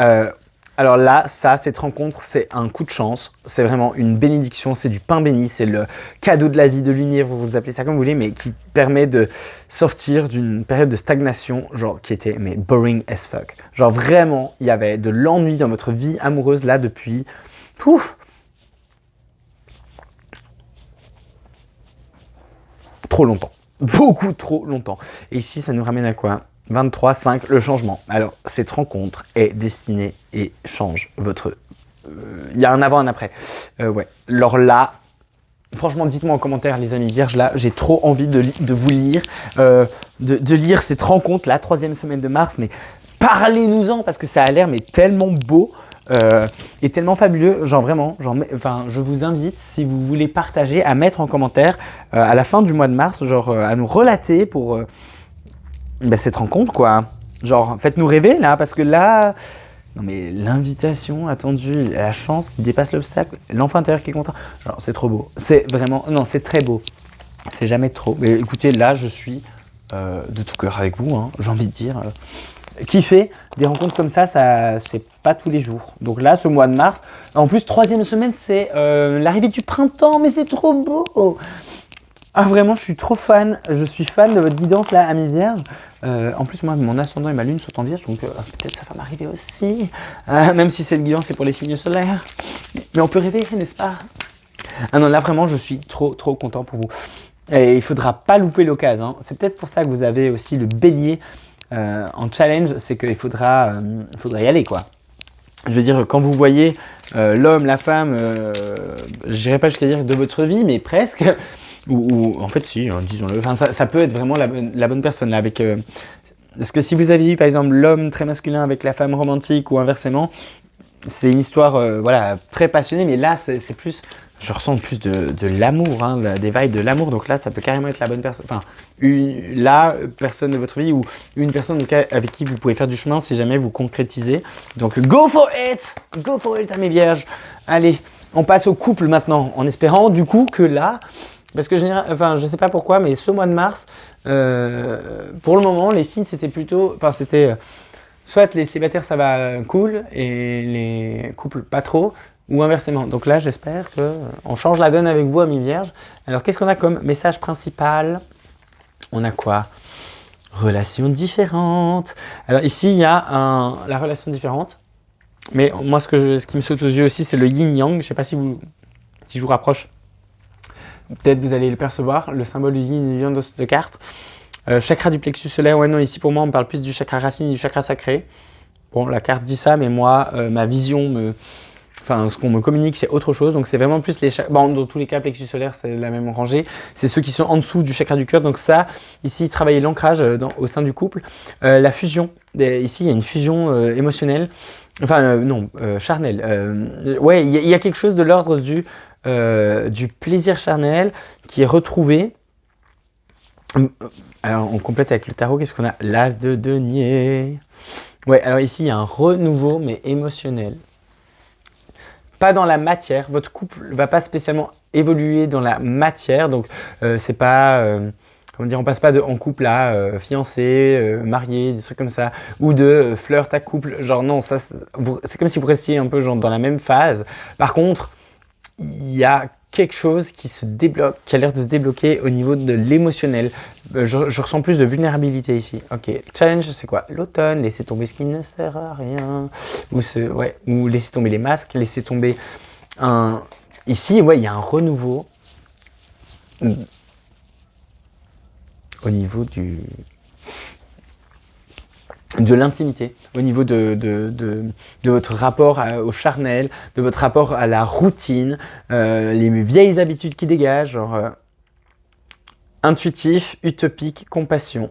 alors là, cette rencontre, c'est un coup de chance, c'est vraiment une bénédiction, c'est du pain béni, c'est le cadeau de la vie, de l'univers, vous appelez ça comme vous voulez, mais qui permet de sortir d'une période de stagnation, genre qui était boring as fuck. Genre vraiment, il y avait de l'ennui dans votre vie amoureuse là depuis... trop longtemps, beaucoup trop longtemps. Et ici, ça nous ramène à quoi ? 23, 5, le changement. Alors, cette rencontre est destinée et change votre... Il y a un avant, un après. Ouais. Alors là, franchement, dites-moi en commentaire, les amis vierges, là, j'ai trop envie de vous lire, de lire cette rencontre, la 3e semaine de mars, mais parlez-nous-en, parce que ça a l'air tellement beau et tellement fabuleux. Genre vraiment, je vous invite, si vous voulez partager, à mettre en commentaire à la fin du mois de mars, à nous relater pour... cette rencontre quoi, genre faites-nous rêver là, parce que là, non mais l'invitation attendue, la chance qui dépasse l'obstacle, l'enfant intérieur qui est content, genre c'est trop beau, c'est vraiment, non c'est très beau, c'est jamais trop, mais écoutez là je suis de tout cœur avec vous, hein, j'ai envie de dire, kiffer des rencontres comme ça c'est pas tous les jours, donc là ce mois de mars, en plus 3e semaine c'est l'arrivée du printemps, mais c'est trop beau. Ah vraiment, je suis trop fan, je suis fan de votre guidance là, amis vierges. En plus moi, mon ascendant et ma lune sont en vierge, donc peut-être ça va m'arriver aussi. Même si cette guidance c'est pour les signes solaires. Mais on peut rêver, n'est-ce pas? Ah non, là vraiment, je suis trop content pour vous. Et il faudra pas louper l'occasion, hein. C'est peut-être pour ça que vous avez aussi le bélier en challenge, c'est qu'il faudra y aller quoi. Je veux dire, quand vous voyez l'homme, la femme, je n'irai pas jusqu'à dire de votre vie, mais presque... Ou en fait si, hein, disons-le, enfin, ça peut être vraiment la bonne personne là avec... parce que si vous aviez eu par exemple l'homme très masculin avec la femme romantique ou inversement, c'est une histoire voilà, très passionnée, mais là c'est plus... Je ressens plus de l'amour, hein, des vibes de l'amour, donc là ça peut carrément être la bonne personne, enfin la personne de votre vie ou une personne avec qui vous pouvez faire du chemin si jamais vous concrétisez. Donc go for it, amis vierges. Allez, on passe au couple maintenant, en espérant du coup que là... Parce que je sais pas pourquoi, mais ce mois de mars, pour le moment, les signes c'était plutôt, soit les célibataires ça va cool et les couples pas trop, ou inversement. Donc là, j'espère qu'on change la donne avec vous, amis vierges. Alors, qu'est-ce qu'on a comme message principal? On a quoi? Relations différentes. Alors ici, il y a la relation différente. Mais moi, ce qui me saute aux yeux aussi, c'est le yin-yang. Je ne sais pas si je vous rapproche. Peut-être vous allez le percevoir, le symbole du yin et du yang dans cette carte. Chakra du plexus solaire, ouais non, ici pour moi on parle plus du chakra racine et du chakra sacré. Bon, la carte dit ça, mais moi, ma vision, ce qu'on me communique, c'est autre chose. Donc c'est vraiment plus les chakras, bon, dans tous les cas, plexus solaire, c'est la même rangée. C'est ceux qui sont en dessous du chakra du cœur. Donc ça, ici, travailler l'ancrage au sein du couple. La fusion, ici il y a une fusion émotionnelle, charnelle. Ouais, il y a quelque chose de l'ordre du plaisir charnel qui est retrouvé. Alors, on complète avec le tarot. Qu'est-ce qu'on a? L'as de denier. Ouais, alors ici, il y a un renouveau, mais émotionnel. Pas dans la matière. Votre couple ne va pas spécialement évoluer dans la matière. Donc, c'est pas... comment dire, on passe pas en couple à fiancé, marié, des trucs comme ça. Ou de flirt à couple. Genre, non, ça, c'est comme si vous restiez un peu genre, dans la même phase. Par contre, il y a quelque chose qui se débloque, qui a l'air de se débloquer au niveau de l'émotionnel. Je ressens plus de vulnérabilité ici. Ok, challenge, c'est quoi? L'automne, laisser tomber ce qui ne sert à rien. Ou laisser tomber les masques, laisser tomber un... Ici, ouais, il y a un renouveau au niveau de l'intimité, au niveau de votre rapport au charnel, de votre rapport à la routine, les vieilles habitudes qui dégagent, genre intuitif, utopique, compassion.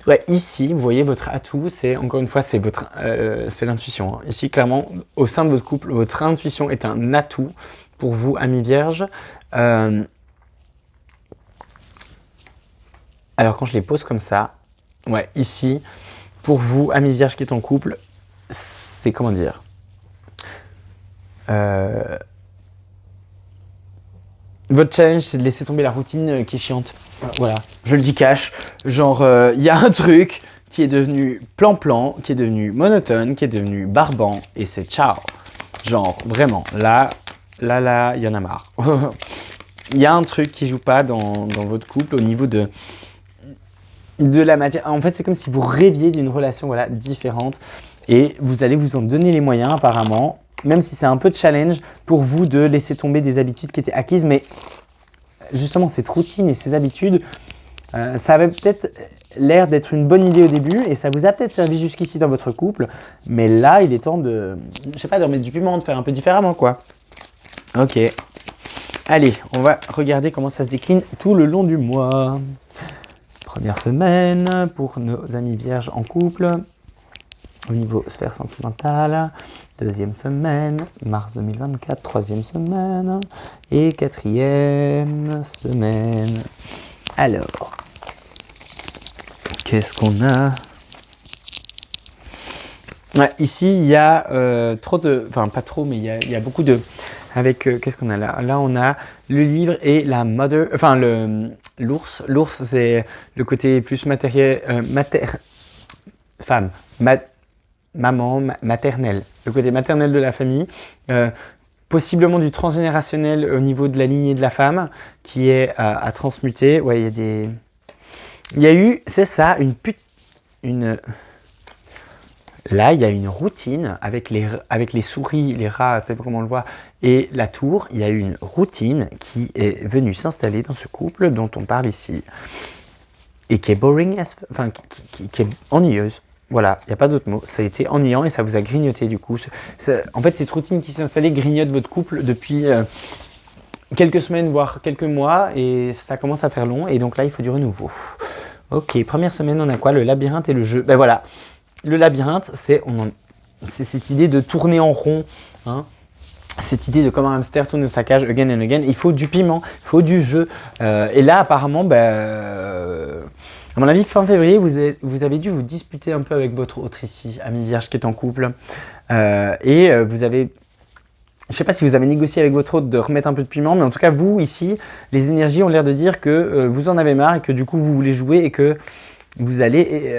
Ouais, ici, vous voyez, votre atout, c'est, encore une fois, c'est l'intuition. Hein. Ici, clairement, au sein de votre couple, votre intuition est un atout pour vous, amis vierges. Alors, quand je les pose comme ça, ouais, ici, pour vous, amis vierges qui est en couple, c'est comment dire votre challenge, c'est de laisser tomber la routine qui est chiante. Voilà, je le dis cash. Genre, il y a un truc qui est devenu plan-plan, qui est devenu monotone, qui est devenu barbant, et c'est ciao. Genre, vraiment, là, il y en a marre. Il y a un truc qui joue pas dans votre couple au niveau de la matière. En fait, c'est comme si vous rêviez d'une relation différente et vous allez vous en donner les moyens apparemment, même si c'est un peu de challenge pour vous de laisser tomber des habitudes qui étaient acquises. Mais justement, cette routine et ces habitudes, ça avait peut-être l'air d'être une bonne idée au début et ça vous a peut-être servi jusqu'ici dans votre couple. Mais là, il est temps de remettre du piment, de faire un peu différemment, quoi. Ok. Allez, on va regarder comment ça se décline tout le long du mois. Première semaine pour nos amis vierges en couple, au niveau sphère sentimentale. Deuxième semaine, mars 2024, troisième semaine. Et quatrième semaine. Alors, qu'est-ce qu'on a? Ouais, ici, il y a trop de... Enfin, pas trop, mais il y a beaucoup de... Avec, qu'est-ce qu'on a là? Là, on a le livre et la mother... Enfin, l'ours. L'ours, c'est le côté plus matériel... femme. Maman, maternelle. Le côté maternel de la famille. Possiblement du transgénérationnel au niveau de la lignée de la femme, qui est à transmuter. Ouais, il y a des... Il y a eu, c'est ça, Là, il y a une routine avec les souris, les rats, je ne sais pas comment on le voit, et la tour. Il y a eu une routine qui est venue s'installer dans ce couple dont on parle ici et qui est boring, qui est ennuyeuse. Voilà, il n'y a pas d'autre mot. Ça a été ennuyant et ça vous a grignoté du coup. En fait, cette routine qui s'est installée grignote votre couple depuis quelques semaines, voire quelques mois, et ça commence à faire long. Et donc là, il faut du renouveau. Ok, première semaine, on a quoi? Le labyrinthe et le jeu. Ben voilà. Le labyrinthe, c'est cette idée de tourner en rond, hein, cette idée de comme un hamster tourne sa cage again and again. Il faut du piment, il faut du jeu. Et là, apparemment, à mon avis, fin février, vous avez dû vous disputer un peu avec votre autre ici, ami vierge qui est en couple. Vous avez... Je ne sais pas si vous avez négocié avec votre autre de remettre un peu de piment, mais en tout cas, vous, ici, les énergies ont l'air de dire que vous en avez marre et que du coup, vous voulez jouer et que vous allez...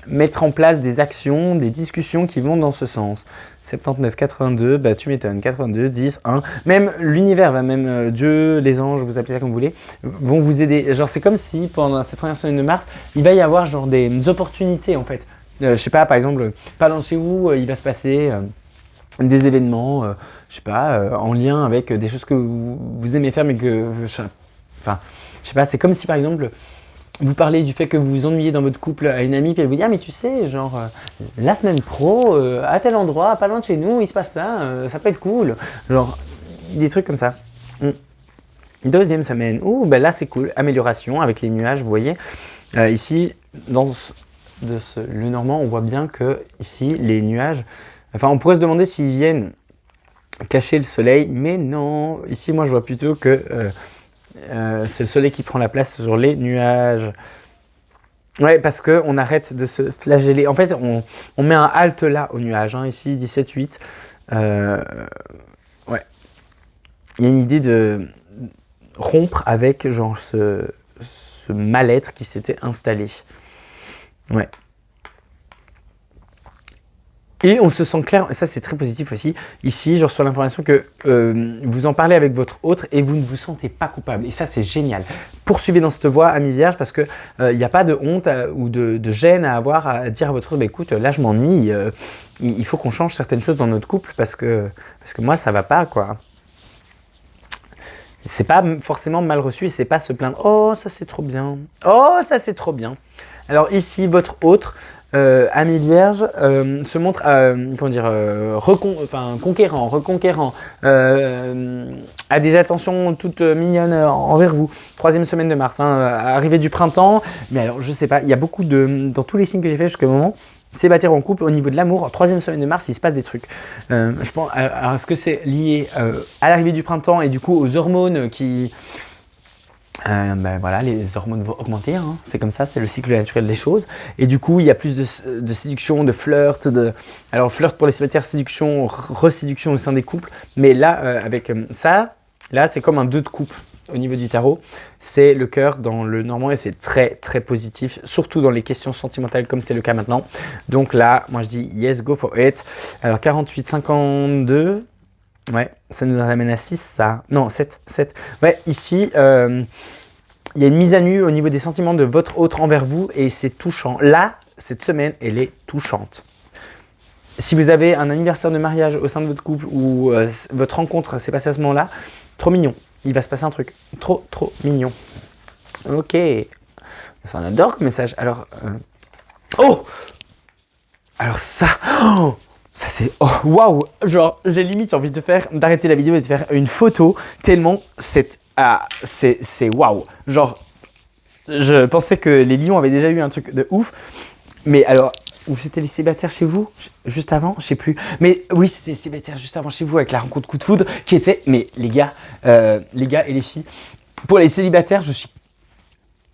mettre en place des actions, des discussions qui vont dans ce sens. 79, 82, bah tu m'étonnes, 82, 10, 1. Même l'univers va, même Dieu, les anges, vous appelez ça comme vous voulez, vont vous aider. Genre c'est comme si pendant cette première semaine de mars, il va y avoir genre des opportunités en fait. Je sais pas, par exemple, pas loin de chez vous, il va se passer des événements, je sais pas, en lien avec des choses que vous aimez faire mais que... Enfin, je sais pas, c'est comme si par exemple... Vous parlez du fait que vous vous ennuyez dans votre couple à une amie, puis elle vous dit « Ah mais tu sais, genre, la semaine pro, à tel endroit, pas loin de chez nous, il se passe ça, ça peut être cool. » Genre, des trucs comme ça. Deuxième semaine, ben là c'est cool, amélioration avec les nuages, vous voyez. Ici, dans le Normand, on voit bien que ici, les nuages, enfin on pourrait se demander s'ils viennent cacher le soleil, mais non, ici moi je vois plutôt que... c'est le soleil qui prend la place sur les nuages. Ouais, parce qu'on arrête de se flageller. En fait, on met un halt là aux nuages. Hein, ici, 17-8. Ouais. Il y a une idée de rompre avec genre ce mal-être qui s'était installé. Ouais. Et on se sent clair, et ça c'est très positif aussi. Ici, je reçois l'information que vous en parlez avec votre autre et vous ne vous sentez pas coupable. Et ça c'est génial. Poursuivez dans cette voie, amis vierges, parce qu'il n'y a pas de honte ou de gêne à avoir à dire à votre autre, bah, écoute, là je m'ennuie, il faut qu'on change certaines choses dans notre couple parce que moi ça va pas quoi. C'est pas forcément mal reçu et c'est pas se plaindre. Oh ça c'est trop bien. Oh ça c'est trop bien. Alors ici, votre autre, ami vierge, se montre comment dire, reconquérant, a des attentions toutes mignonnes envers vous. Troisième semaine de mars, arrivée du printemps. Mais alors, je sais pas, il y a beaucoup dans tous les signes que j'ai fait jusqu'au moment, célibataire en couple, au niveau de l'amour, troisième semaine de mars, il se passe des trucs. Je pense, alors est-ce que c'est lié à l'arrivée du printemps et du coup aux hormones qui... ben voilà, les hormones vont augmenter, hein. C'est comme ça, c'est le cycle naturel des choses. Et du coup, il y a plus de séduction, de flirt. Alors, flirt pour les célibataires, séduction, reséduction au sein des couples. Mais là, avec ça, là, c'est comme un 2 de coupe au niveau du tarot. C'est le cœur dans le Normand et c'est très, très positif, surtout dans les questions sentimentales comme c'est le cas maintenant. Donc là, moi, je dis yes, go for it. Alors, 48, 52... Ouais, ça nous ramène à 6, ça. Non, 7. Ouais, ici, il y a une mise à nu au niveau des sentiments de votre autre envers vous et c'est touchant. Là, cette semaine, elle est touchante. Si vous avez un anniversaire de mariage au sein de votre couple ou votre rencontre s'est passée à ce moment-là, trop mignon. Il va se passer un truc. Trop mignon. Ok. Ça, on adore comme message. Alors, oh! Alors ça... Oh! Ça c'est... Oh, waouh! Genre, j'ai limite envie d'arrêter la vidéo et de faire une photo tellement c'est waouh! Genre, je pensais que les lions avaient déjà eu un truc de ouf. Mais alors, ou c'était les célibataires chez vous? Juste avant? Je sais plus. Mais oui, c'était les célibataires juste avant chez vous avec la rencontre coup de foudre qui était... Mais les gars et les filles, pour les célibataires,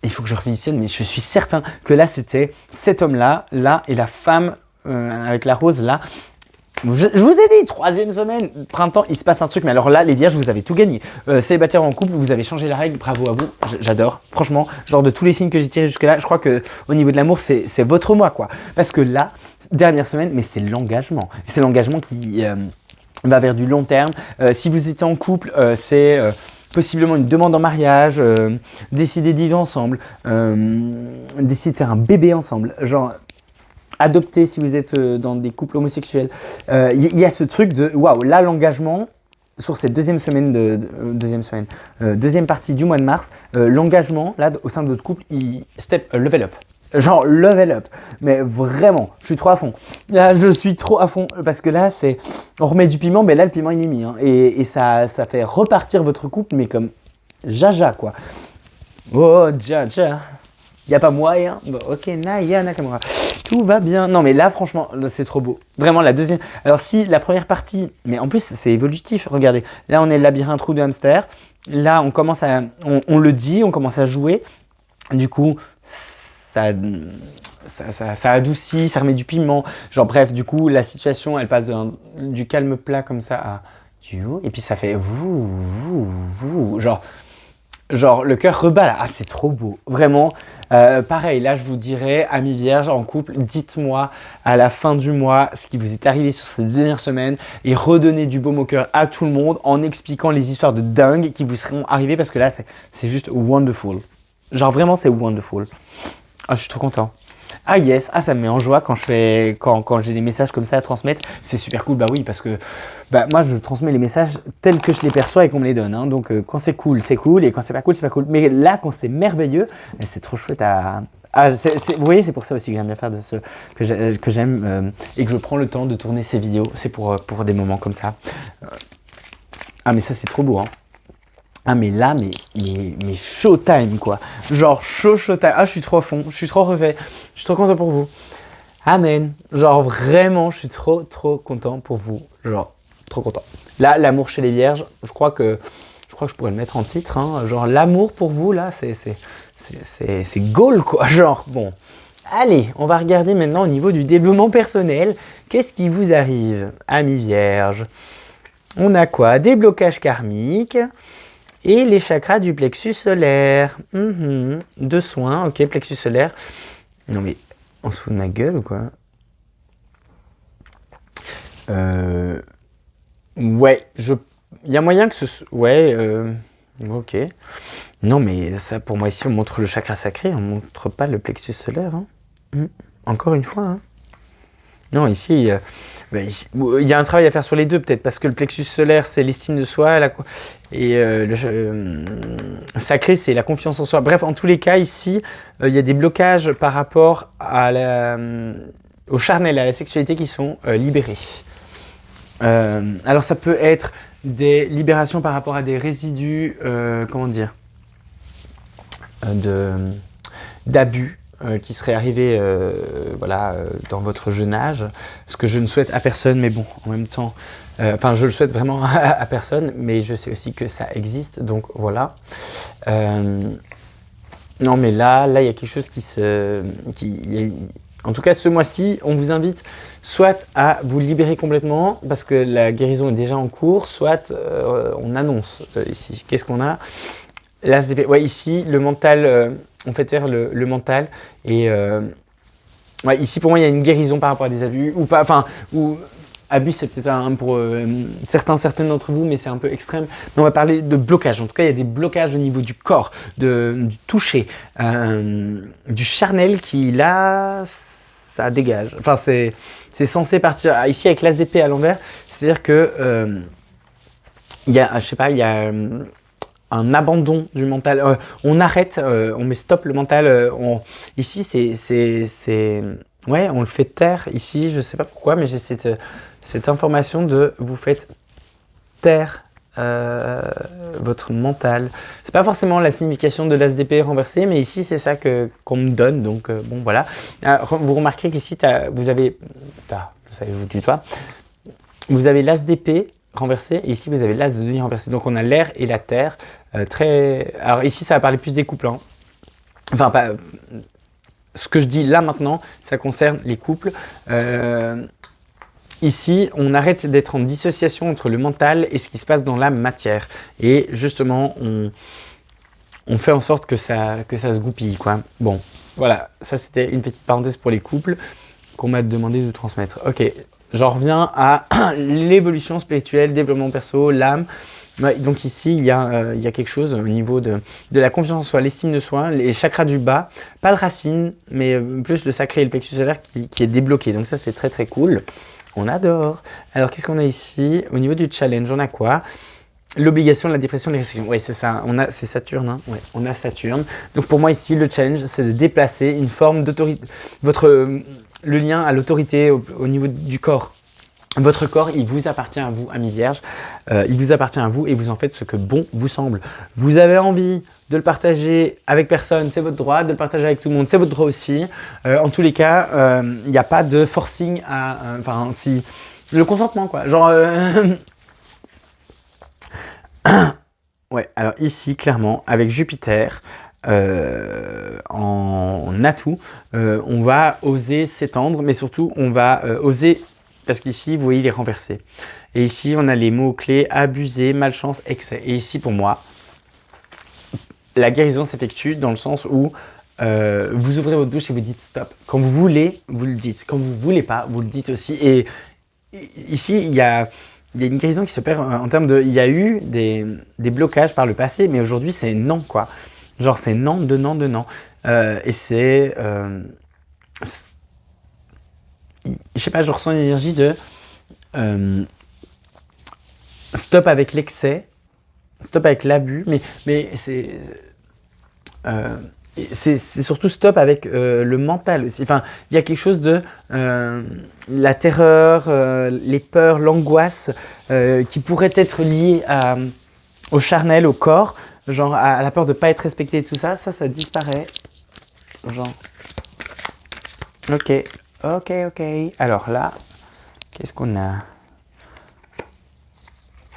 il faut que je revisionne, mais je suis certain que là, c'était cet homme-là, là, et la femme... avec la rose là, je vous ai dit, troisième semaine, printemps, il se passe un truc, mais alors là, les vierges, vous avez tout gagné. Célibataire en couple, vous avez changé la règle, bravo à vous, j'adore. Franchement, genre de tous les signes que j'ai tirés jusque-là, je crois qu'au niveau de l'amour, c'est votre mois, quoi. Parce que là, dernière semaine, mais c'est l'engagement. C'est l'engagement qui va vers du long terme. Si vous étiez en couple, c'est... possiblement une demande en mariage, décider d'y vivre ensemble, décider de faire un bébé ensemble, genre adopter si vous êtes dans des couples homosexuels. Il y a ce truc de waouh, là l'engagement sur cette deuxième partie du mois de mars, l'engagement là au sein de votre couple, il level up. Genre level up, mais vraiment, je suis trop à fond. Là, je suis trop à fond parce que là, on remet du piment, mais là le piment il est mis, hein, et ça fait repartir votre couple, mais comme jaja quoi. Oh jaja, y a pas moyen. Bon, ok, Naya Nakamura, tout va bien. Non mais là franchement, c'est trop beau. Vraiment la deuxième. Alors si la première partie, mais en plus c'est évolutif. Regardez, là on est le labyrinthe trou de hamster. Là on commence on le dit, on commence à jouer. Du coup. Ça adoucit, ça remet du piment. Genre bref, du coup, la situation, elle passe du calme plat comme ça à du haut. Et puis ça fait vous. Genre, Genre, le cœur rebat là. Ah, c'est trop beau. Vraiment. Pareil, là, je vous dirais, amis vierges en couple, dites-moi à la fin du mois ce qui vous est arrivé sur ces dernières semaines et redonnez du baume au cœur à tout le monde en expliquant les histoires de dingue qui vous seront arrivées parce que là, c'est juste wonderful. Genre, vraiment, c'est wonderful. Ah, je suis trop content. Ah yes, ah ça me met en joie quand j'ai des messages comme ça à transmettre, c'est super cool. Bah oui, parce que moi je transmets les messages tels que je les perçois et qu'on me les donne, hein. Donc quand c'est cool et quand c'est pas cool. Mais là quand c'est merveilleux, c'est trop chouette à vous voyez, c'est pour ça aussi que j'aime bien faire que j'aime et que je prends le temps de tourner ces vidéos, c'est pour des moments comme ça. Ah mais ça c'est trop beau, hein. Ah mais là, mais showtime quoi. Genre showtime. Ah je suis trop à fond, je suis trop refait. Je suis trop content pour vous. Amen. Genre vraiment, je suis trop content pour vous. Genre trop content. Là, l'amour chez les vierges, je crois que je pourrais le mettre en titre, hein. Genre l'amour pour vous là, c'est goal quoi. Genre bon. Allez, on va regarder maintenant au niveau du développement personnel. Qu'est-ce qui vous arrive, amis vierges? On a quoi? Des blocages karmiques. Et les chakras du plexus solaire. De soins, ok, plexus solaire. Non mais, on se fout de ma gueule ou quoi? Ouais, il y a moyen que ce... Ouais, ok. Non mais ça, pour moi ici, on montre le chakra sacré, on montre pas le plexus solaire, hein. Encore une fois, hein. Non, ici, il y a un travail à faire sur les deux peut-être, parce que le plexus solaire, c'est l'estime de soi, et le sacré, c'est la confiance en soi. Bref, en tous les cas, ici, il y a des blocages par rapport au charnel, à la sexualité qui sont libérés. Alors, ça peut être des libérations par rapport à des résidus, comment dire, d'abus. Qui serait arrivé dans votre jeune âge, ce que je ne souhaite à personne, mais bon, en même temps, je le souhaite vraiment à personne, mais je sais aussi que ça existe, donc voilà. Non, mais là, il y a quelque chose en tout cas, ce mois-ci, on vous invite soit à vous libérer complètement, parce que la guérison est déjà en cours, soit on annonce ici. Qu'est-ce qu'on a? L'ASDP, ouais, ici, le mental, on fait taire le mental. Et ici, pour moi, il y a une guérison par rapport à des abus, ou pas, ou abus, c'est peut-être pour certaines d'entre vous, mais c'est un peu extrême. Mais on va parler de blocage. En tout cas, il y a des blocages au niveau du corps, du toucher, du charnel qui, là, ça dégage. Enfin, c'est censé partir. Ici, avec l'ASDP à l'envers, c'est-à-dire que il y a, je sais pas, il y a un abandon du mental. On arrête, on met stop le mental. Ici, ouais, on le fait taire. Ici, je sais pas pourquoi, mais j'ai cette information de vous faites taire votre mental. C'est pas forcément la signification de l'ASDP renversé, mais ici, c'est ça qu'on me donne. Donc, bon, voilà. Vous remarquerez qu'ici, vous avez, je vous tutoie, vous avez l'ASDP renversé, et ici vous avez l'as de denier renversé. Donc on a l'air et la terre. Alors ici ça va parler plus des couples, hein. Enfin, pas, ce que je dis là maintenant, ça concerne les couples. Ici, on arrête d'être en dissociation entre le mental et ce qui se passe dans la matière. Et justement, on fait en sorte que ça se goupille, quoi. Bon, voilà, ça c'était une petite parenthèse pour les couples qu'on m'a demandé de transmettre. Ok. J'en reviens à l'évolution spirituelle, développement perso, l'âme. Donc ici, il y a quelque chose au niveau de la confiance en soi, l'estime de soi, les chakras du bas, pas le racine, mais plus le sacré et le plexus solaire qui est débloqué. Donc ça, c'est très cool. On adore. Alors, qu'est-ce qu'on a ici? Au niveau du challenge, on a quoi? L'obligation, la dépression, les restrictions. Oui, c'est ça. C'est Saturne, hein. Ouais, on a Saturne. Donc pour moi ici, le challenge, c'est de déplacer une forme d'autorité. Le lien à l'autorité au niveau du corps. Votre corps, il vous appartient à vous, amis vierges. Il vous appartient à vous et vous en faites ce que bon vous semble. Vous avez envie de le partager avec personne, c'est votre droit. De le partager avec tout le monde, c'est votre droit aussi. En tous les cas, il n'y a pas de forcing si le consentement, quoi. Genre... ouais, alors ici, clairement, avec Jupiter... en atout, on va oser s'étendre, mais surtout on va oser, parce qu'ici vous voyez il est renversé, et ici on a les mots clés abuser, malchance, excès, et ici pour moi la guérison s'effectue dans le sens où vous ouvrez votre bouche et vous dites stop. Quand vous voulez, vous le dites. Quand vous voulez pas, vous le dites aussi. Et ici, il y a une guérison qui s'opère en termes de... Il y a eu des blocages par le passé, mais aujourd'hui, c'est non, quoi. Genre, c'est non, de non, de non. Et c'est... je sais pas, je ressens une énergie de... stop avec l'excès, stop avec l'abus, mais c'est surtout stop avec le mental aussi. Enfin, il y a quelque chose de la terreur, les peurs, l'angoisse qui pourrait être liée au charnel, au corps, genre à la peur de ne pas être respecté et tout ça. Ça disparaît. Genre, ok. Alors là, qu'est-ce qu'on a?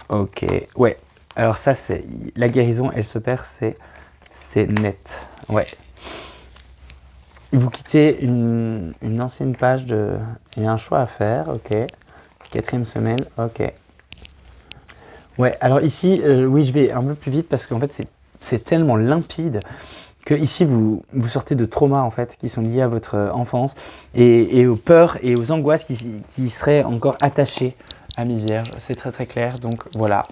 Ok, ouais. Alors ça, c'est la guérison, elle s'opère, c'est net. Ouais. Vous quittez une ancienne page il y a un choix à faire, ok. 4e semaine, ok. Ouais, alors ici, oui, je vais un peu plus vite parce qu'en fait, c'est tellement limpide que ici, vous sortez de traumas en fait, qui sont liés à votre enfance et aux peurs et aux angoisses qui seraient encore attachées à mi-vierge. C'est très très clair, donc voilà,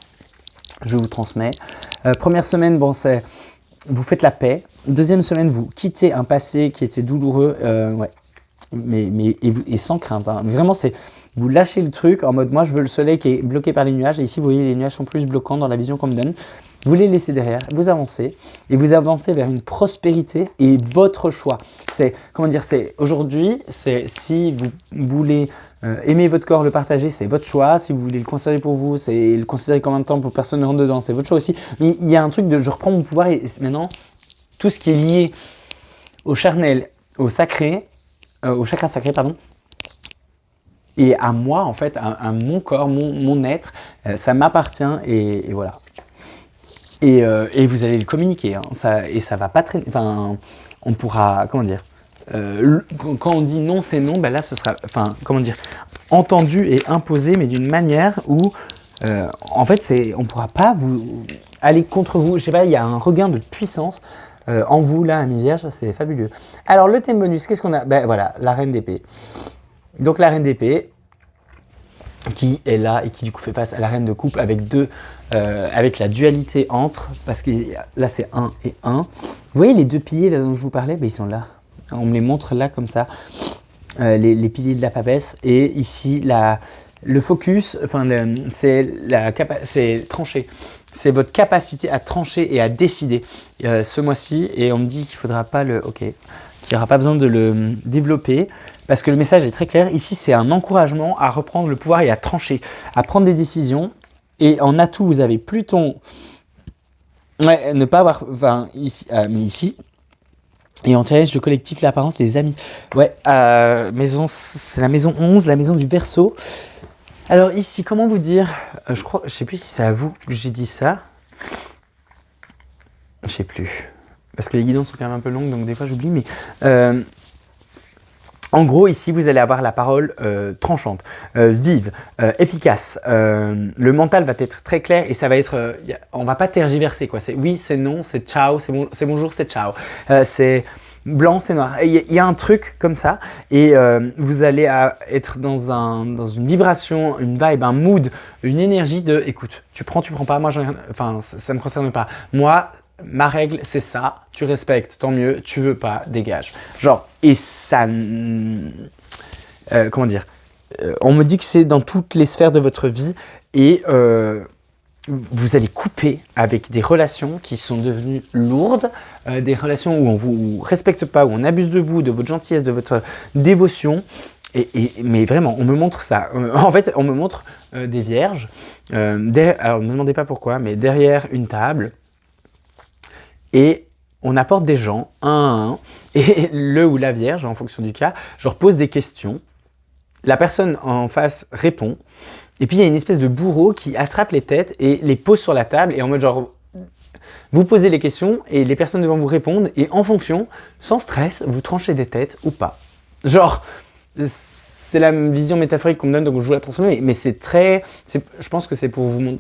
je vous transmets. Première semaine, bon, c'est... Vous faites la paix. 2e semaine, vous quittez un passé qui était douloureux, ouais. Et sans crainte. Hein. Vraiment, c'est vous lâchez le truc en mode moi je veux le soleil qui est bloqué par les nuages. Et ici, vous voyez, les nuages sont plus bloquants dans la vision qu'on me donne. Vous les laissez derrière, vous avancez et vous avancez vers une prospérité et votre choix. C'est comment dire, c'est aujourd'hui, c'est si vous voulez aimer votre corps, le partager, c'est votre choix. Si vous voulez le conserver pour vous, c'est le considérer comme un temple pour personne ne rentre dedans, c'est votre choix aussi. Mais il y a un truc de je reprends mon pouvoir et maintenant tout ce qui est lié au charnel, au sacré, au chakra sacré, pardon, et à moi en fait, à mon corps, mon être, ça m'appartient et voilà. Et vous allez le communiquer, hein, et ça va pas traîner. Enfin, on pourra, comment dire, quand on dit non, c'est non, ben là ce sera, enfin, comment dire, entendu et imposé, mais d'une manière où, en fait, on pourra pas vous aller contre vous. Je sais pas, il y a un regain de puissance en vous là, à mi-vierge, c'est fabuleux. Alors le thème bonus, qu'est-ce qu'on a? Ben voilà, la reine d'épée. Donc la reine d'épée qui est là et qui du coup fait face à la reine de coupe avec avec la dualité entre, parce que là c'est 1 et 1. Vous voyez les 2 piliers là dont je vous parlais, ben, ils sont là. On me les montre là comme ça, les piliers de la papesse. Et ici le focus, enfin c'est trancher. C'est votre capacité à trancher et à décider ce mois-ci. Et on me dit qu'il ne faudra pas qu'il n'y aura pas besoin de le développer parce que le message est très clair. Ici, c'est un encouragement à reprendre le pouvoir et à trancher, à prendre des décisions. Et en atout, vous avez Pluton. Ouais, ne pas avoir... Enfin, ici, mais ici... Et en challenge, le collectif, l'apparence, les amis. Ouais, c'est la maison 11, la maison du Verseau. Alors ici, comment vous dire, je sais plus si c'est à vous que j'ai dit ça. Je sais plus. Parce que les guidons sont quand même un peu longues, donc des fois j'oublie. Mais en gros, ici, vous allez avoir la parole tranchante, vive, efficace. Le mental va être très clair et ça va être... on va pas tergiverser, quoi. C'est oui, c'est non, c'est ciao, c'est bonjour, c'est ciao. C'est... blanc, c'est noir. Il y a un truc comme ça et vous allez être dans une vibration, une vibe, un mood, une énergie de écoute, tu prends pas, moi ça me concerne pas. Moi, ma règle c'est ça, tu respectes, tant mieux, tu veux pas, dégage. Genre, et ça... comment dire, on me dit que c'est dans toutes les sphères de votre vie et... vous allez couper avec des relations qui sont devenues lourdes, des relations où on ne vous respecte pas, où on abuse de vous, de votre gentillesse, de votre dévotion. Mais vraiment, on me montre ça. En fait, on me montre des vierges. Alors, ne me demandez pas pourquoi, mais derrière une table. Et on apporte des gens, un à un. Et le ou la vierge, en fonction du cas, je leur pose des questions. La personne en face répond. Et puis, il y a une espèce de bourreau qui attrape les têtes et les pose sur la table et en mode genre, vous posez les questions et les personnes devant vous répondent et en fonction, sans stress, vous tranchez des têtes ou pas. Genre, c'est la vision métaphorique qu'on me donne, donc je vous la transmets, mais c'est très... je pense que c'est pour vous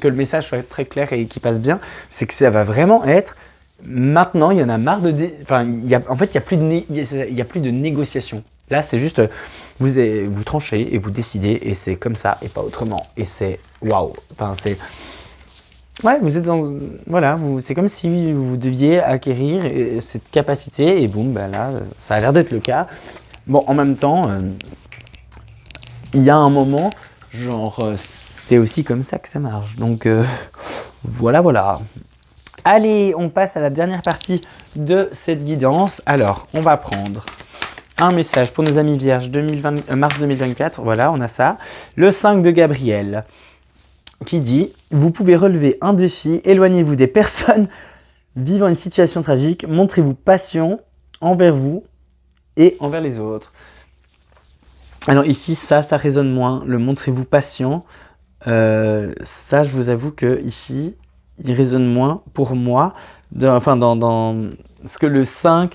que le message soit très clair et qu'il passe bien, c'est que ça va vraiment être... Maintenant, il y en a marre de... en fait, il y a plus de négociation. Là, c'est juste, vous tranchez et vous décidez, et c'est comme ça, et pas autrement. Et c'est waouh. Enfin, c'est... Ouais, vous êtes dans... Voilà, c'est comme si vous deviez acquérir cette capacité, et boum, ben là, ça a l'air d'être le cas. Bon, en même temps, il y a un moment, genre, c'est aussi comme ça que ça marche. Donc, voilà, voilà. Allez, on passe à la dernière partie de cette guidance. Alors, on va prendre un message pour nos amis vierges mars 2024. Voilà, on a ça. Le 5 de Gabriel qui dit « Vous pouvez relever un défi, éloignez-vous des personnes vivant une situation tragique, montrez-vous patient envers vous et envers les autres. » Alors ici, ça résonne moins. Le « montrez-vous patient », ça, je vous avoue que ici, il résonne moins pour moi. Dans ce que le 5...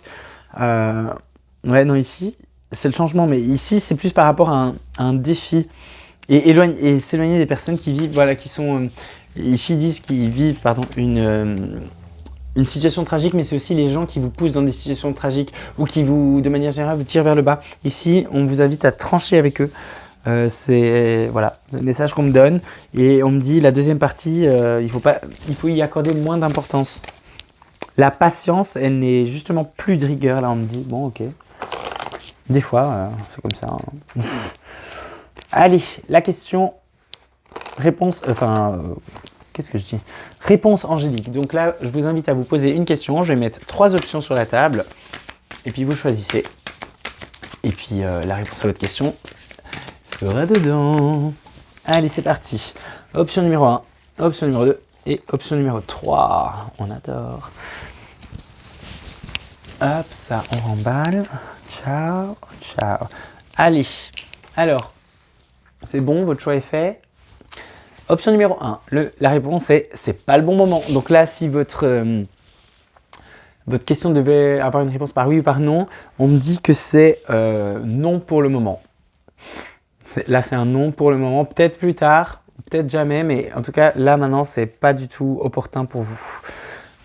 ouais, non, ici, c'est le changement. Mais ici, c'est plus par rapport à un défi. Et s'éloigner des personnes qui vivent, voilà, qui sont... ici, ils disent qu'ils vivent, une situation tragique, mais c'est aussi les gens qui vous poussent dans des situations tragiques ou qui vous, de manière générale, vous tirent vers le bas. Ici, on vous invite à trancher avec eux. C'est voilà, le message qu'on me donne. Et on me dit, la deuxième partie, il faut y accorder moins d'importance. La patience, elle n'est justement plus de rigueur. Là, on me dit, bon, ok. Des fois, c'est comme ça. Hein. Allez, la question, réponse, qu'est-ce que je dis? Réponse angélique. Donc là, je vous invite à vous poser une question. Je vais mettre 3 options sur la table. Et puis, vous choisissez. Et puis, la réponse à votre question sera dedans. Allez, c'est parti. Option numéro 1, option numéro 2 et option numéro 3. On adore. Hop, ça, on remballe. Ciao, ciao. Allez, alors, c'est bon, votre choix est fait. Option numéro 1, la réponse est « c'est pas le bon moment ». Donc là, si votre question devait avoir une réponse par oui ou par non, on me dit que c'est non pour le moment. Là, c'est un non pour le moment, peut-être plus tard, peut-être jamais, mais en tout cas, là, maintenant, c'est pas du tout opportun pour vous.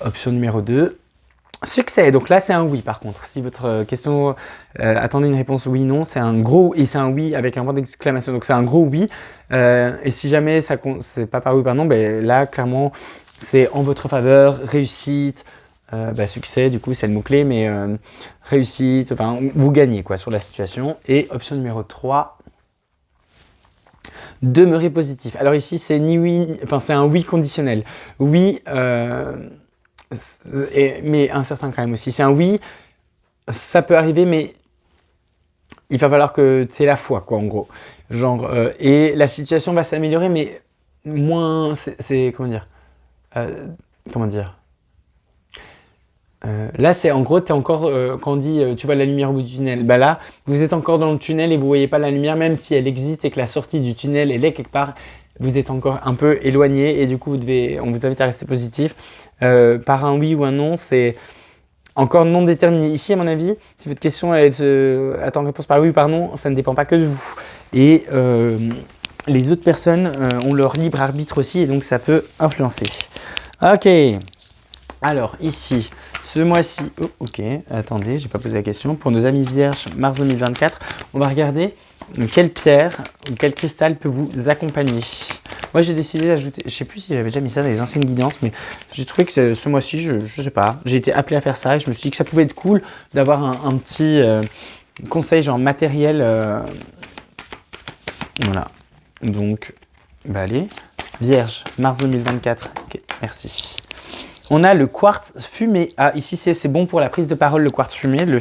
Option numéro 2, succès. Donc là, c'est un oui, par contre. Si votre question attendait une réponse oui-non, c'est un gros, et c'est un oui avec un point d'exclamation. Donc c'est un gros oui. Et si jamais ça c'est pas par oui ou par non, ben là, clairement, c'est en votre faveur, réussite, succès, du coup, c'est le mot-clé, mais réussite, enfin, vous gagnez quoi sur la situation. Et option numéro 3, demeurer positif. Alors ici, c'est ni oui, c'est un oui conditionnel. Oui, mais incertain quand même aussi. C'est un oui, ça peut arriver, mais il va falloir que tu aies la foi, quoi, en gros. Genre, et la situation va s'améliorer, mais moins... Comment dire là, c'est en gros, tu es encore, quand on dit tu vois la lumière au bout du tunnel, bah là, vous êtes encore dans le tunnel et vous voyez pas la lumière, même si elle existe et que la sortie du tunnel, elle est quelque part, vous êtes encore un peu éloigné et du coup, on vous invite à rester positif. Par un oui ou un non, c'est encore non déterminé. Ici, à mon avis, si votre question attend réponse par oui ou par non, ça ne dépend pas que de vous. Et les autres personnes ont leur libre arbitre aussi et donc ça peut influencer. Ok, alors ici, ce mois-ci, ok, attendez, j'ai pas posé la question. Pour nos amis vierges, mars 2024, on va regarder quelle pierre ou quel cristal peut vous accompagner. Moi, j'ai décidé d'ajouter, je sais plus si j'avais déjà mis ça dans les anciennes guidances, mais j'ai trouvé que ce mois-ci, je sais pas, j'ai été appelé à faire ça et je me suis dit que ça pouvait être cool d'avoir un petit conseil genre matériel. Voilà, donc, allez, vierge, mars 2024, ok, merci. On a le quartz fumé. Ah, ici, c'est bon pour la prise de parole, le quartz fumé, le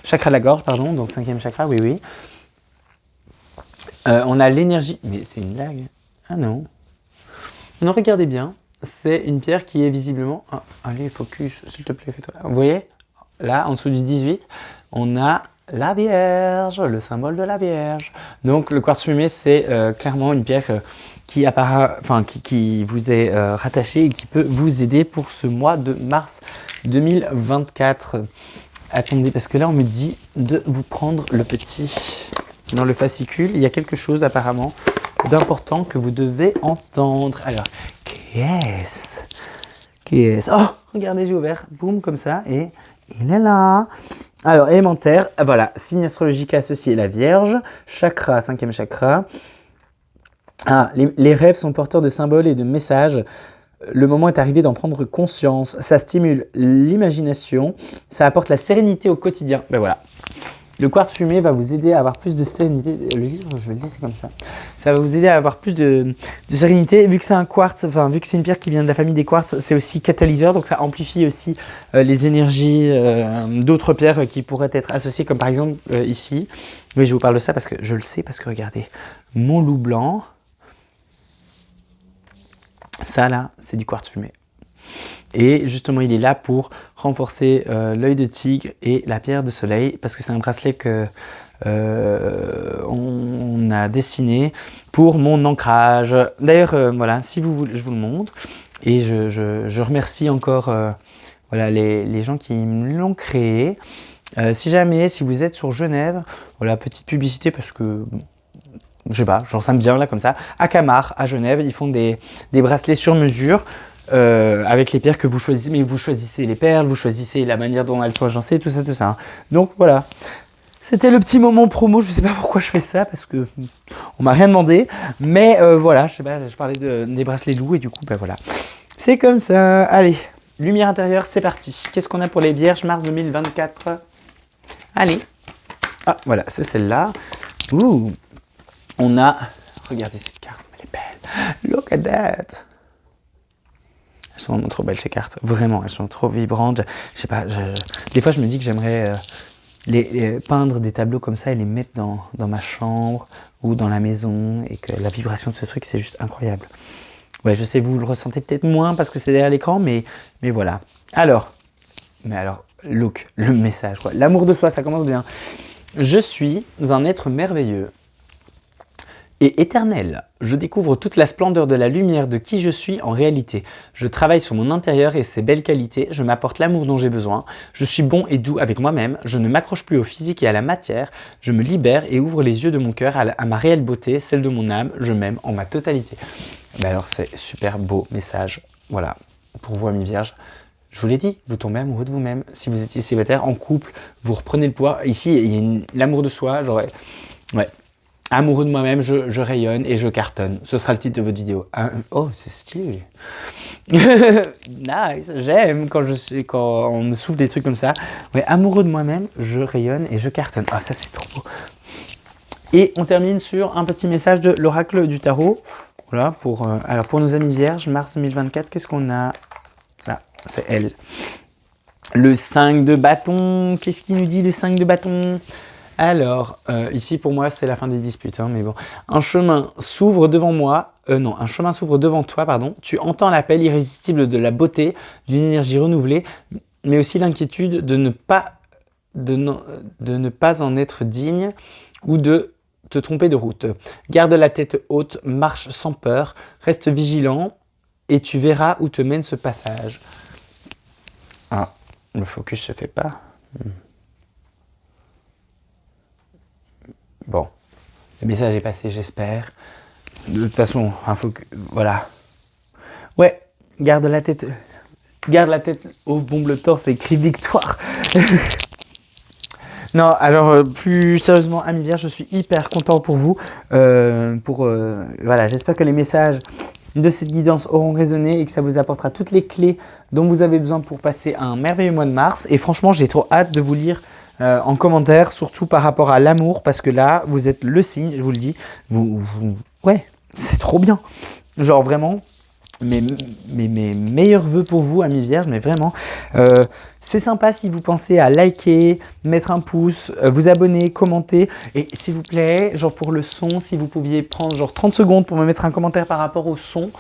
chakra de la gorge, pardon, donc 5e chakra, oui, oui. On a l'énergie... Mais c'est une blague. Ah non. Non, regardez bien. C'est une pierre qui est visiblement... Ah, allez, focus, s'il te plaît, fais-toi. Vous voyez? Là, en dessous du 18, on a la Vierge, le symbole de la Vierge. Donc, le quartz fumé, c'est clairement une pierre qui vous est rattachée et qui peut vous aider pour ce mois de mars 2024. Attendez, parce que là, on me dit de vous prendre le petit. Dans le fascicule, il y a quelque chose apparemment d'important que vous devez entendre. Alors, qu'est-ce? Oh, regardez, j'ai ouvert, boum, comme ça, et il est là. Alors, élémentaire, voilà, signe astrologique associé, la Vierge, chakra, 5e chakra. Ah, les rêves sont porteurs de symboles et de messages. Le moment est arrivé d'en prendre conscience. Ça stimule l'imagination, ça apporte la sérénité au quotidien. Ben voilà. Le quartz fumé va vous aider à avoir plus de sérénité. Le livre, je vais le laisser comme ça. Ça va vous aider à avoir plus de sérénité. Vu que c'est un quartz, enfin, vu que c'est une pierre qui vient de la famille des quartz, c'est aussi catalyseur. Donc, ça amplifie aussi les énergies d'autres pierres qui pourraient être associées, comme par exemple ici. Oui, je vous parle de ça parce que je le sais, parce que regardez, mon loup blanc, ça là, c'est du quartz fumé. Et justement, il est là pour renforcer l'œil de tigre et la pierre de soleil, parce que c'est un bracelet que on a dessiné pour mon ancrage. D'ailleurs, voilà, si vous voulez, je vous le montre. Et je remercie encore voilà, les gens qui me l'ont créé. Si jamais, si vous êtes sur Genève, voilà, petite publicité parce que... je sais pas, genre ça me vient là comme ça. À Camar, à Genève, ils font des bracelets sur mesure. Avec les pierres que vous choisissez, mais vous choisissez les perles, vous choisissez la manière dont elles sont agencées, tout ça, tout ça. Donc voilà, c'était le petit moment promo. Je sais pas pourquoi je fais ça parce que on m'a rien demandé, mais voilà, je sais pas, je parlais des bracelets loups et du coup, ben voilà, c'est comme ça. Allez, lumière intérieure, c'est parti. Qu'est-ce qu'on a pour les Vierges mars 2024? Allez, ah voilà, c'est celle-là. Ouh, on a, regardez cette carte, elle est belle. Look at that. Elles sont vraiment trop belles ces cartes, vraiment, elles sont trop vibrantes. Je sais pas, des fois je me dis que j'aimerais les peindre des tableaux comme ça et les mettre dans ma chambre ou dans la maison et que la vibration de ce truc c'est juste incroyable. Ouais, je sais, vous le ressentez peut-être moins parce que c'est derrière l'écran, mais voilà. Alors, look, le message, quoi. L'amour de soi, ça commence bien. Je suis un être merveilleux et éternel. Je découvre toute la splendeur de la lumière de qui je suis en réalité. Je travaille sur mon intérieur et ses belles qualités. Je m'apporte l'amour dont j'ai besoin. Je suis bon et doux avec moi-même. Je ne m'accroche plus au physique et à la matière. Je me libère et ouvre les yeux de mon cœur à ma réelle beauté, celle de mon âme. Je m'aime en ma totalité. Ben alors c'est super beau message. Voilà, pour vous amis vierges. Je vous l'ai dit, vous tombez amoureux de vous-même. Si vous étiez célibataire, en couple, vous reprenez le pouvoir. Ici, il y a l'amour de soi. Genre, ouais. Amoureux de moi-même, je rayonne et je cartonne. Ce sera le titre de votre vidéo. Oh, c'est stylé. Nice, j'aime quand on me souffle des trucs comme ça. Ouais, amoureux de moi-même, je rayonne et je cartonne. Ah, ça c'est trop beau. Et on termine sur un petit message de l'oracle du tarot. Voilà, alors pour nos amis vierges, mars 2024, qu'est-ce qu'on a? Là, c'est elle. Le 5 de bâton. Qu'est-ce qu'il nous dit, le 5 de bâton? Alors, ici pour moi c'est la fin des disputes, hein, mais bon. Un chemin s'ouvre devant moi, un chemin s'ouvre devant toi, pardon. Tu entends l'appel irrésistible de la beauté, d'une énergie renouvelée, mais aussi l'inquiétude de ne pas en être digne ou de te tromper de route. Garde la tête haute, marche sans peur, reste vigilant et tu verras où te mène ce passage. Ah, le focus se fait pas. Bon, le message est passé, j'espère. De toute façon, voilà. Ouais, garde la tête au bombe le torse et crie victoire. Non, alors plus sérieusement, amis vierges, je suis hyper content pour vous. Voilà, j'espère que les messages de cette guidance auront résonné et que ça vous apportera toutes les clés dont vous avez besoin pour passer un merveilleux mois de mars. Et franchement, j'ai trop hâte de vous lire en commentaire, surtout par rapport à l'amour, parce que là, vous êtes le signe, je vous le dis. Ouais, c'est trop bien. Genre vraiment, mes meilleurs vœux pour vous, amis vierges, mais vraiment. C'est sympa si vous pensez à liker, mettre un pouce, vous abonner, commenter. Et s'il vous plaît, genre pour le son, si vous pouviez prendre genre 30 secondes pour me mettre un commentaire par rapport au son.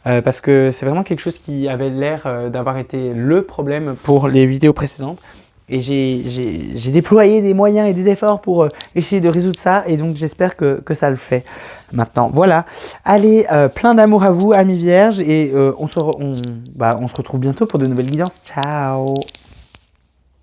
Parce que c'est vraiment quelque chose qui avait l'air d'avoir été le problème pour les vidéos précédentes. Et j'ai déployé des moyens et des efforts pour essayer de résoudre ça. Et donc, j'espère que ça le fait maintenant. Voilà. Allez, plein d'amour à vous, amis vierges. Et on se retrouve bientôt pour de nouvelles guidances. Ciao!